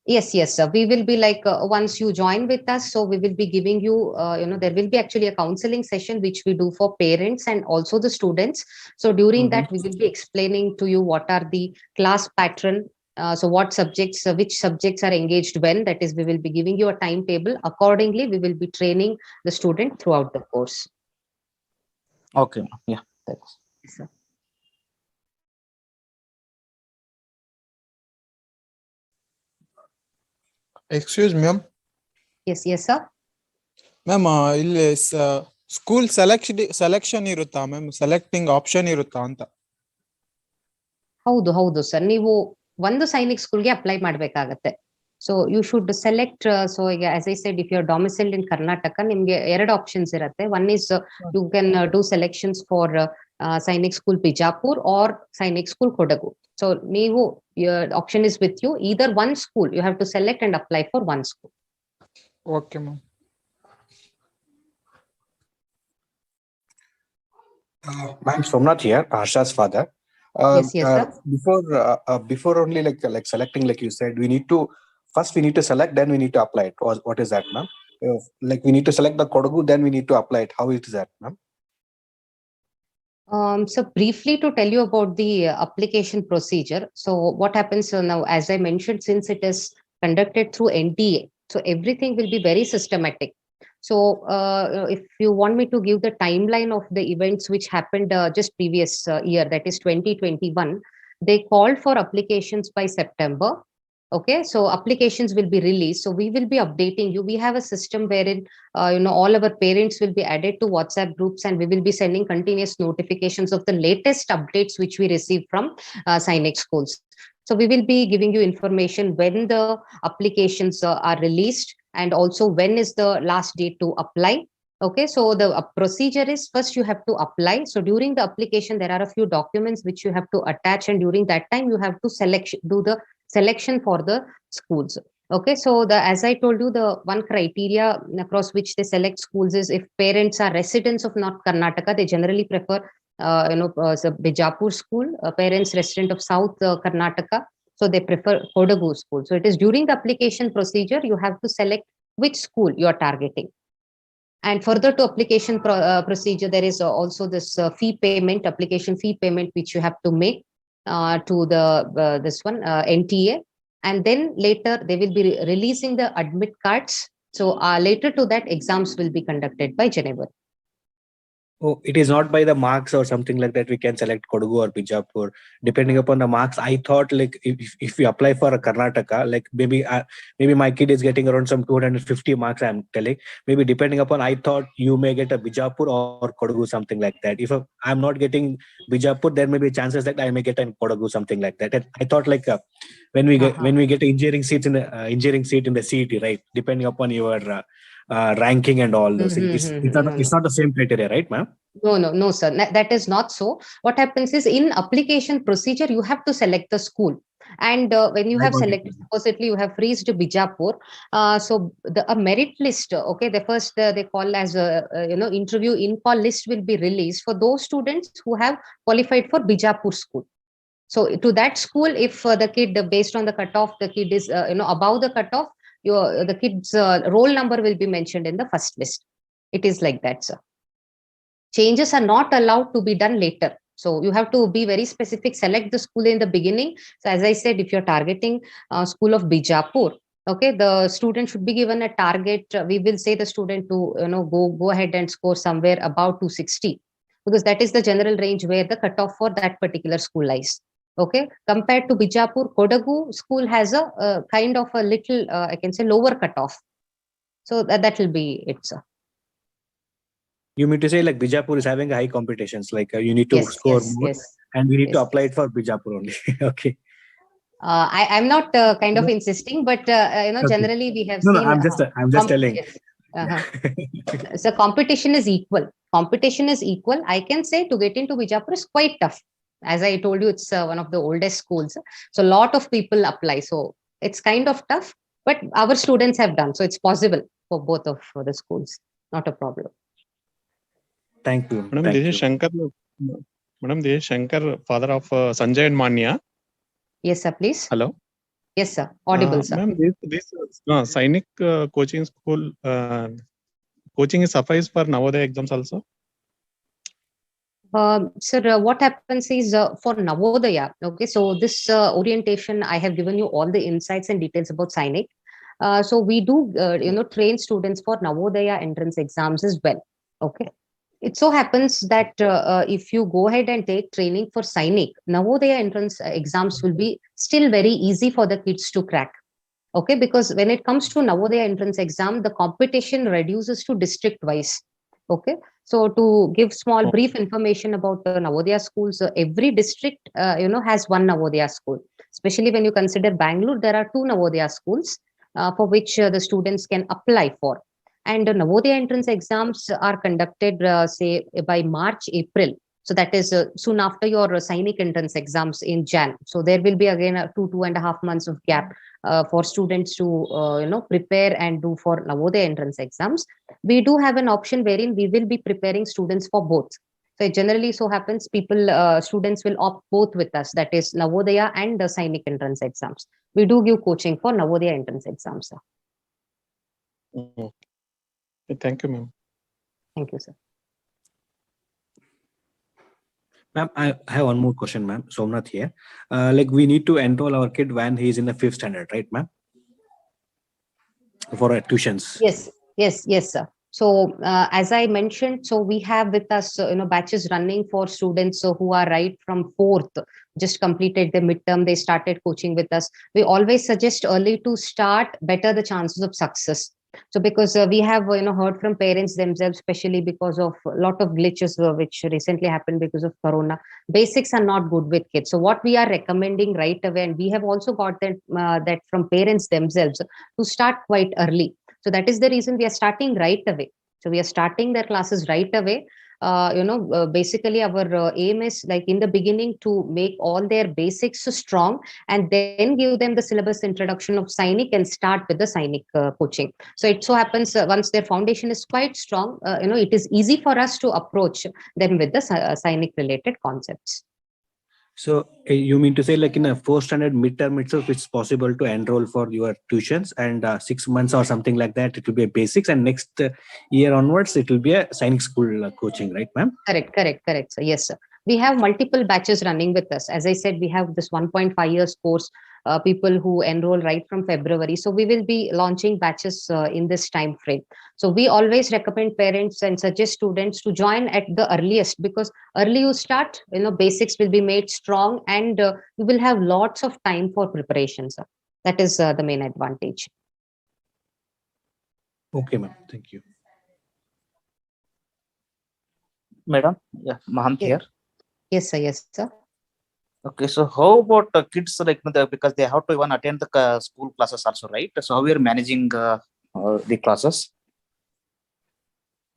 Yes, sir. We will be like, once you join with us, so we will be giving you, there will be actually a counseling session, which we do for parents and also the students. So during that, we will be explaining to you what are the class pattern. So what subjects, which subjects are engaged when, that is, we will be giving you a timetable. Accordingly, we will be training the student throughout the course. Okay. Yeah. Thanks. Yes, sir. Excuse me, ma'am. Yes, sir. Ma'am, ಇಲ್ಲಿ school selection ಇರುತ್ತಾ ma'am, selecting option ಇರುತ್ತಾ ಅಂತ? ಹೌದು sir, ನೀವು ಒಂದು ಸೈನಿಕ್ ಸ್ಕೂಲ್ಗೆ apply ಮಾಡ್ಬೇಕಾಗತ್ತೆ. So you should select. So ಈಗ as I said, if you are domiciled in Karnataka, ನಿಮ್ಗೆ ಎರಡು ಆಪ್ಷನ್ಸ್ ಇರುತ್ತೆ. One is you can do selections for Sainik school Bijapur or Sainik school Kodagu. So ನೀವು option is with you, either one school you have to select and apply for one school. Okay, ma'am. Ma'am, Somnath here, Harsha's father. Yes, sir. Before only like selecting, like you said, we need to select, then we need to apply it. What is that, ma'am? Like we need to select the Kodagu, then we need to apply it. How is that, ma'am? So briefly to tell you about the application procedure. So what happens now, as I mentioned, since it is conducted through NTA, so everything will be very systematic. So if you want me to give the timeline of the events which happened just previous year, that is 2021, they called for applications by September. Okay, so applications will be released. So we will be updating you. We have a system wherein all our parents will be added to WhatsApp groups, and we will be sending continuous notifications of the latest updates which we receive from Sainik schools. So we will be giving you information when the applications are released, and also when is the last date to apply. Okay, so the procedure is, first you have to apply. So during the application, there are a few documents which you have to attach, and during that time you have to do the selection for the schools. Okay, so as I told you, the one criteria across which they select schools is if parents are residents of North Karnataka, they generally prefer so Bijapur school. Parents resident of South Karnataka, so they prefer Kodagu school. So it is during the application procedure you have to select which school you are targeting. And further to application procedure, there is also this fee payment, application fee payment, which you have to make to the this one NTA. And then later they will be releasing the admit cards. So later to that, exams will be conducted by January. Oh, it is not by the marks or something like that. We can select Kodagu or Bijapur depending upon the marks. I thought like if we apply for a Karnataka, like maybe my kid is getting around some 250 marks. I'm telling maybe depending upon. I thought you may get a Bijapur or Kodagu, something like that. If I'm not getting Bijapur, there may be chances that I may get a Kodagu, something like that. And I thought like when we get engineering seats in the engineering seat in the CET, right? Depending upon your ranking and all those things. It's not the same criteria, right, ma'am? No, sir. That is not so. What happens is in application procedure, you have to select the school. And when you have selected, supposedly you have reached Bijapur. So a merit list, okay, the first they call as a interview in call list will be released for those students who have qualified for Bijapur school. So to that school, if the kid, based on the cutoff, the kid is above the cutoff, the kid's roll number will be mentioned in the first list. It is like that, sir. Changes are not allowed to be done later. So you have to be very specific, select the school in the beginning. So as I said, if you're targeting school of Bijapur, okay, the student should be given a target. We will say the student to go ahead and score somewhere about 260, because that is the general range where the cutoff for that particular school lies. Okay, compared to Bijapur, Kodagu school has a kind of a little, I can say, lower cutoff. So that will be it, sir. You mean to say like Bijapur is having high competitions, like you need to score more, and we need to apply it for Bijapur only. Okay. I'm not kind of insisting, but generally we have seen. No, I'm just telling. Yes. So competition is equal. Competition is equal. I can say to get into Bijapur is quite tough. As I told you, it's one of the oldest schools. So a lot of people apply. So it's kind of tough, but our students have done. So it's possible for both of the schools. Not a problem. Thank you. Madam, this is Shankar. Madam, this is Shankar, father of Sanjay and Manya. Yes, sir, please. Hello. Yes, sir. Audible, sir. Ma'am, this Sainik coaching school coaching is suffice for Navodaya exams also? Sir, what happens is for Navodaya, okay, so this orientation, I have given you all the insights and details about Sainik. So we do, train students for Navodaya entrance exams as well. Okay. It so happens that if you go ahead and take training for Sainik, Navodaya entrance exams will be still very easy for the kids to crack. Okay, because when it comes to Navodaya entrance exam, the competition reduces to district wise. Okay, so to give small brief information about Navodaya schools, every district has one Navodaya school. Especially when you consider Bengaluru, there are 2 Navodaya schools for which the students can apply for. And Navodaya entrance exams are conducted, say, by March, April. So that is soon after your Sainik entrance exams in Jan. So there will be again 2.5 months of gap for students to prepare and do for Navodaya entrance exams. We do have an option wherein we will be preparing students for both. So it generally so happens students will opt both with us. That is Navodaya and the Sainik entrance exams. We do give coaching for Navodaya entrance exams, sir. Okay. Thank you, ma'am. Thank you, sir. Ma'am, I have one more question, ma'am. Somnath here. Like we need to enroll our kid when he is in the 5th standard, right, ma'am? For tuitions. Yes, sir. So as I mentioned, so we have with us, batches running for students who are right from 4th, just completed the midterm. They started coaching with us. We always suggest early to start, better the chances of success. So because we have heard from parents themselves, especially because of a lot of glitches which recently happened because of Corona, basics are not good with kids. So what we are recommending right away, and we have also got that from parents themselves, to start quite early. So that is the reason we are starting right away. So we are starting their classes right away. Basically our aim is like in the beginning to make all their basics strong and then give them the syllabus introduction of Sainik and start with the Sainik coaching. So it so happens once their foundation is quite strong, it is easy for us to approach them with the Sainik related concepts. So you mean to say like in a 4th standard midterm itself, it's possible to enroll for your tuitions, and 6 months or something like that, it will be a basics, and next year onwards, it will be a Sainik school coaching, right, ma'am? Correct. So yes, sir. We have multiple batches running with us. As I said, we have this 1.5 years course, people who enroll right from February. So we will be launching batches in this time frame. So we always recommend parents and suggest students to join at the earliest, because early you start, basics will be made strong, and you will have lots of time for preparation, sir. That is the main advantage. Okay, ma'am. Thank you. Madam, yeah, Mahant here. Yes, sir. Okay, so how about kids, like, because they have to even attend the school classes also, right? So how we are managing the classes?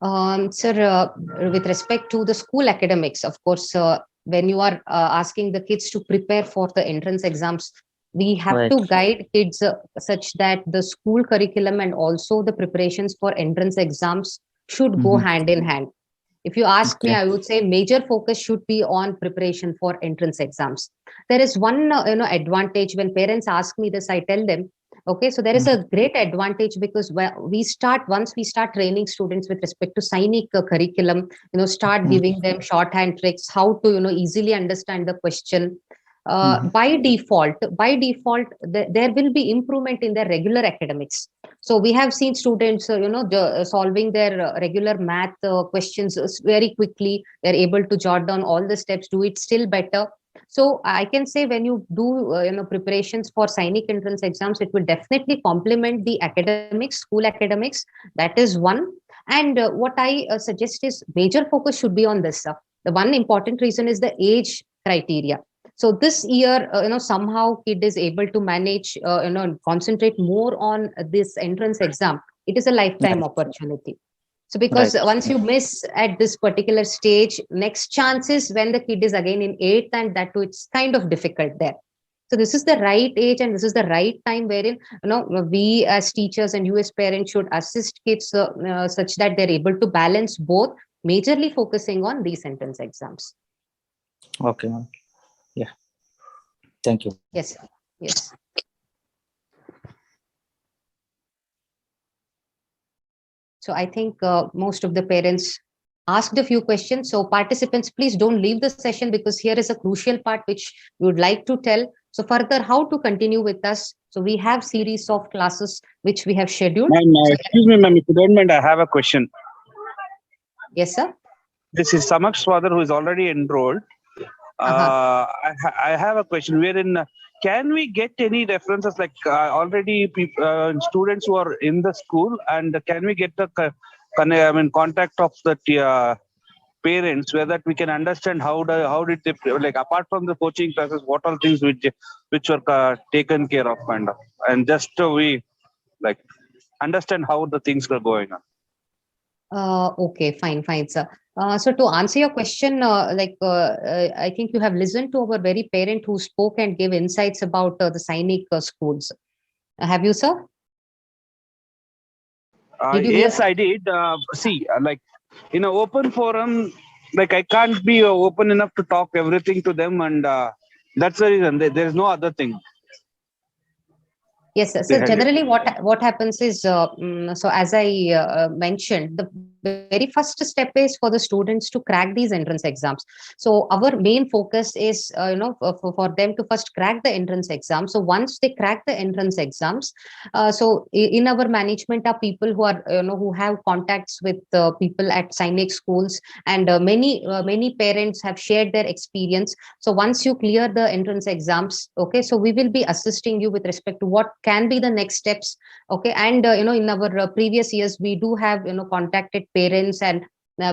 Sir, with respect to the school academics, of course, when you are asking the kids to prepare for the entrance exams, we have Right. to guide kids such that the school curriculum and also the preparations for entrance exams should go hand in hand. If you ask me, Okay. I would say major focus should be on preparation for entrance exams. There is one advantage. When parents ask me this, I tell them, okay, so there is a great advantage, because once we start training students with respect to Sainik curriculum, start giving them shorthand tricks, how to easily understand the question. By default, there will be improvement in their regular academics. So we have seen students, solving their regular math questions very quickly. They're able to jot down all the steps, do it still better. So I can say, when you do, preparations for Sainik entrance exams, it will definitely complement the academics, school academics. That is one. And what I suggest is major focus should be on this. The one important reason is the age criteria. So this year, somehow kid is able to manage, concentrate more on this entrance exam. It is a lifetime opportunity. So because Right. once you miss at this particular stage, next chance is when the kid is again in 8th, and that too, it's kind of difficult there. So this is the right age, and this is the right time wherein, we as teachers and you as parents should assist kids such that they're able to balance both, majorly focusing on these entrance exams. Okay, ma'am. Yeah. Thank you. Yes, sir. Yes. So I think most of the parents asked a few questions. So participants, please don't leave the session, because here is a crucial part which we would like to tell. So further, how to continue with us. So we have series of classes which we have scheduled. Excuse me, ma'am, if you don't mind, I have a question. Yes, sir. This is Samak's father, who is already enrolled. I have a question. Can we get any references, like already students who are in the school, and can we get the contact of the parents, where that we can understand how did they, like, apart from the coaching classes, what all things which were taken care of, kind of, and just we like understand how the things are going on. Okay, fine, sir. So to answer your question, I think you have listened to our very parent who spoke and gave insights about the Sainik schools. Have you, sir? Did you Yes, hear? I did. See, like in an open forum, like I can't be open enough to talk everything to them, and that's the reason. There is no other thing. Yes, sir. So generally what happens is, so as I mentioned, the very first step is for the students to crack these entrance exams. So our main focus is, for them to first crack the entrance exam. So once they crack the entrance exams, so in our management are people who are, who have contacts with people at Sainik schools, and many parents have shared their experience. So once you clear the entrance exams, okay, so we will be assisting you with respect to what can be the next steps. Okay, and in our previous years, we do have contacted parents, and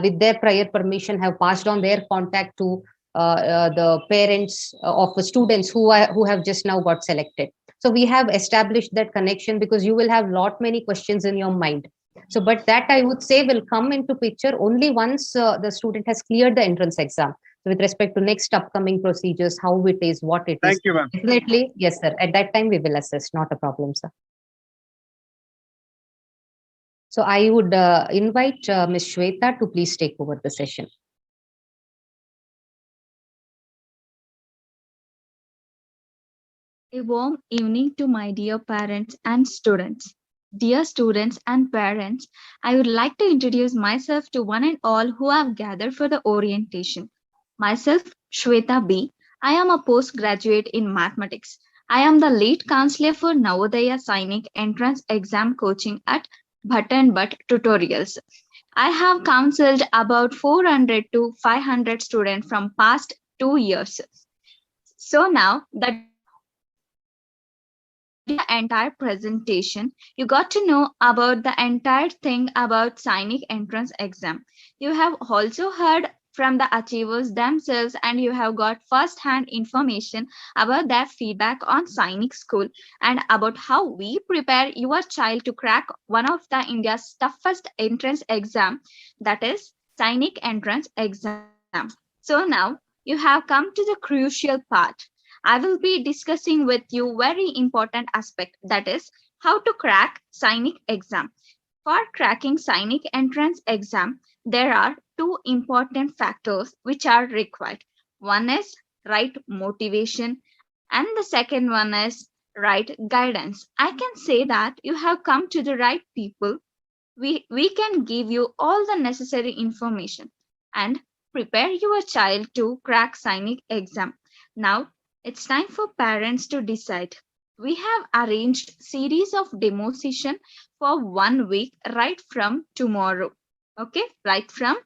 with their prior permission have passed on their contact to the parents of the students who have just now got selected. So we have established that connection, because you will have many questions in your mind. So but that, I would say, will come into picture only once the student has cleared the entrance exam. So with respect to next upcoming procedures, how it is, what it is. Thank you, ma'am. Definitely, yes, sir. At that time, we will assess. Not a problem, sir. So I would invite Ms. Shweta to please take over the session. A warm evening to my dear parents and students. Dear students and parents, I would like to introduce myself to one and all who have gathered for the orientation. Myself, Shweta B. I am a postgraduate in mathematics. I am the lead counselor for Navodaya Sainik entrance exam coaching at Bhat and Bhat Tutorials. I have counseled about 400 to 500 students from past 2 years. So now that the entire presentation, you got to know about the entire thing about Sainik entrance exam. You have also heard from the achievers themselves and you have got first-hand information about their feedback on Sainik school and about how we prepare your child to crack one of the India's toughest entrance exam, that is Sainik entrance exam. So now you have come to the crucial part. I will be discussing with you very important aspect, that is how to crack Sainik exam. For cracking Sainik entrance exam, there are two important factors which are required. One is right motivation and the second one is right guidance. I can say that you have come to the right people. We can give you all the necessary information and prepare your child to crack Sainik exam. Now it's time for parents to decide. We have arranged series of demo session for 1 week right from tomorrow. Okay, right from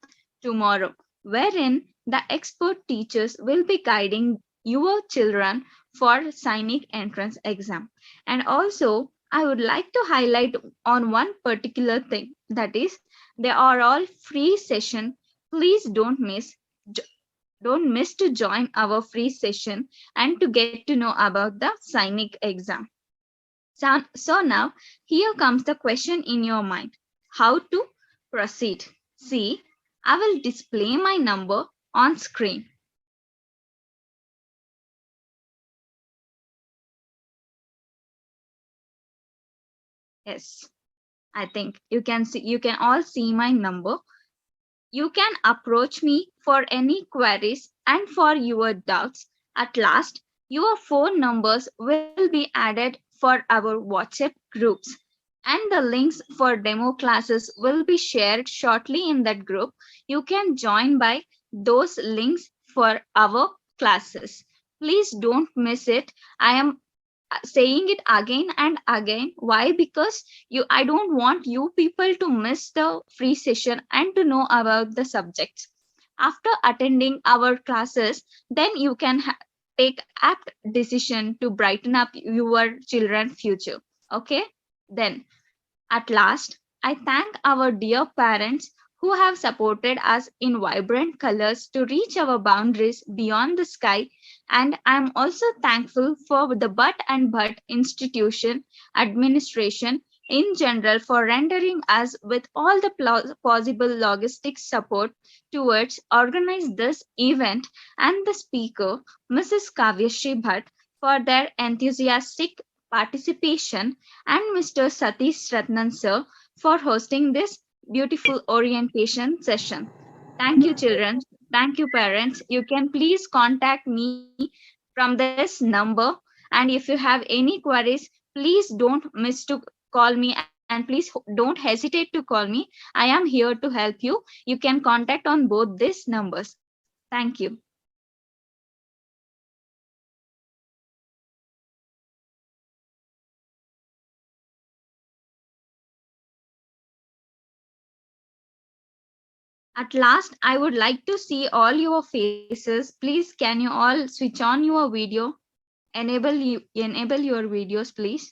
tomorrow, wherein the expert teachers will be guiding your children for Sainik entrance exam. And also, I would like to highlight on one particular thing, that is they are all free session. Please don't miss to join our free session and to get to know about the Sainik exam. So now here comes the question in your mind. How to proceed? See, I will display my number on screen. Yes, I think you can all see my number. You can approach me for any queries and for your doubts. At last, your phone numbers will be added for our WhatsApp groups, and the links for demo classes will be shared shortly in that group. You can join by those links for our classes. Please don't miss it. I am saying it again and again. Why? Because I don't want you people to miss the free session and to know about the subjects. After attending our classes, then you can take apt decision to brighten up your children's future. Okay, then at last, I thank our dear parents who have supported us in vibrant colors to reach our boundaries beyond the sky. And I am also thankful for the Bhat and Bhat institution administration in general for rendering us with all the possible logistics support towards organize this event, and the speaker, Mrs. Kavyashri Bhat, for their enthusiastic participation, and Mr. Satish Ratnan sir for hosting this beautiful orientation session. Thank you, children. Thank you, parents. You can please contact me from this number. And if you have any queries, please don't miss to call me, and please don't hesitate to call me. I am here to help you. You can contact on both these numbers. Thank you. At last, I would like to see all your faces. Please, can you all switch on your video? Enable your videos, please.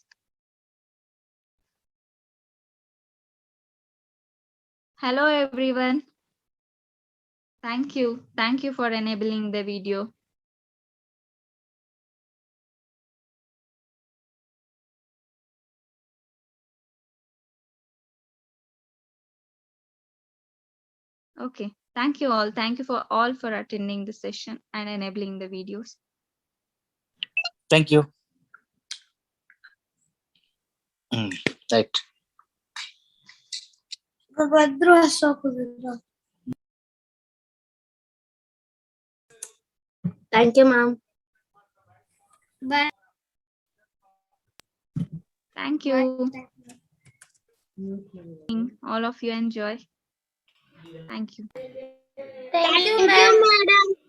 Hello, everyone. Thank you. Thank you for enabling the video. Okay. Thank you all. Thank you for all for attending the session and enabling the videos. Thank you. Right. Thank you, ma'am. Bye. Thank you. All of you enjoy. Thank you. Thank you, madam.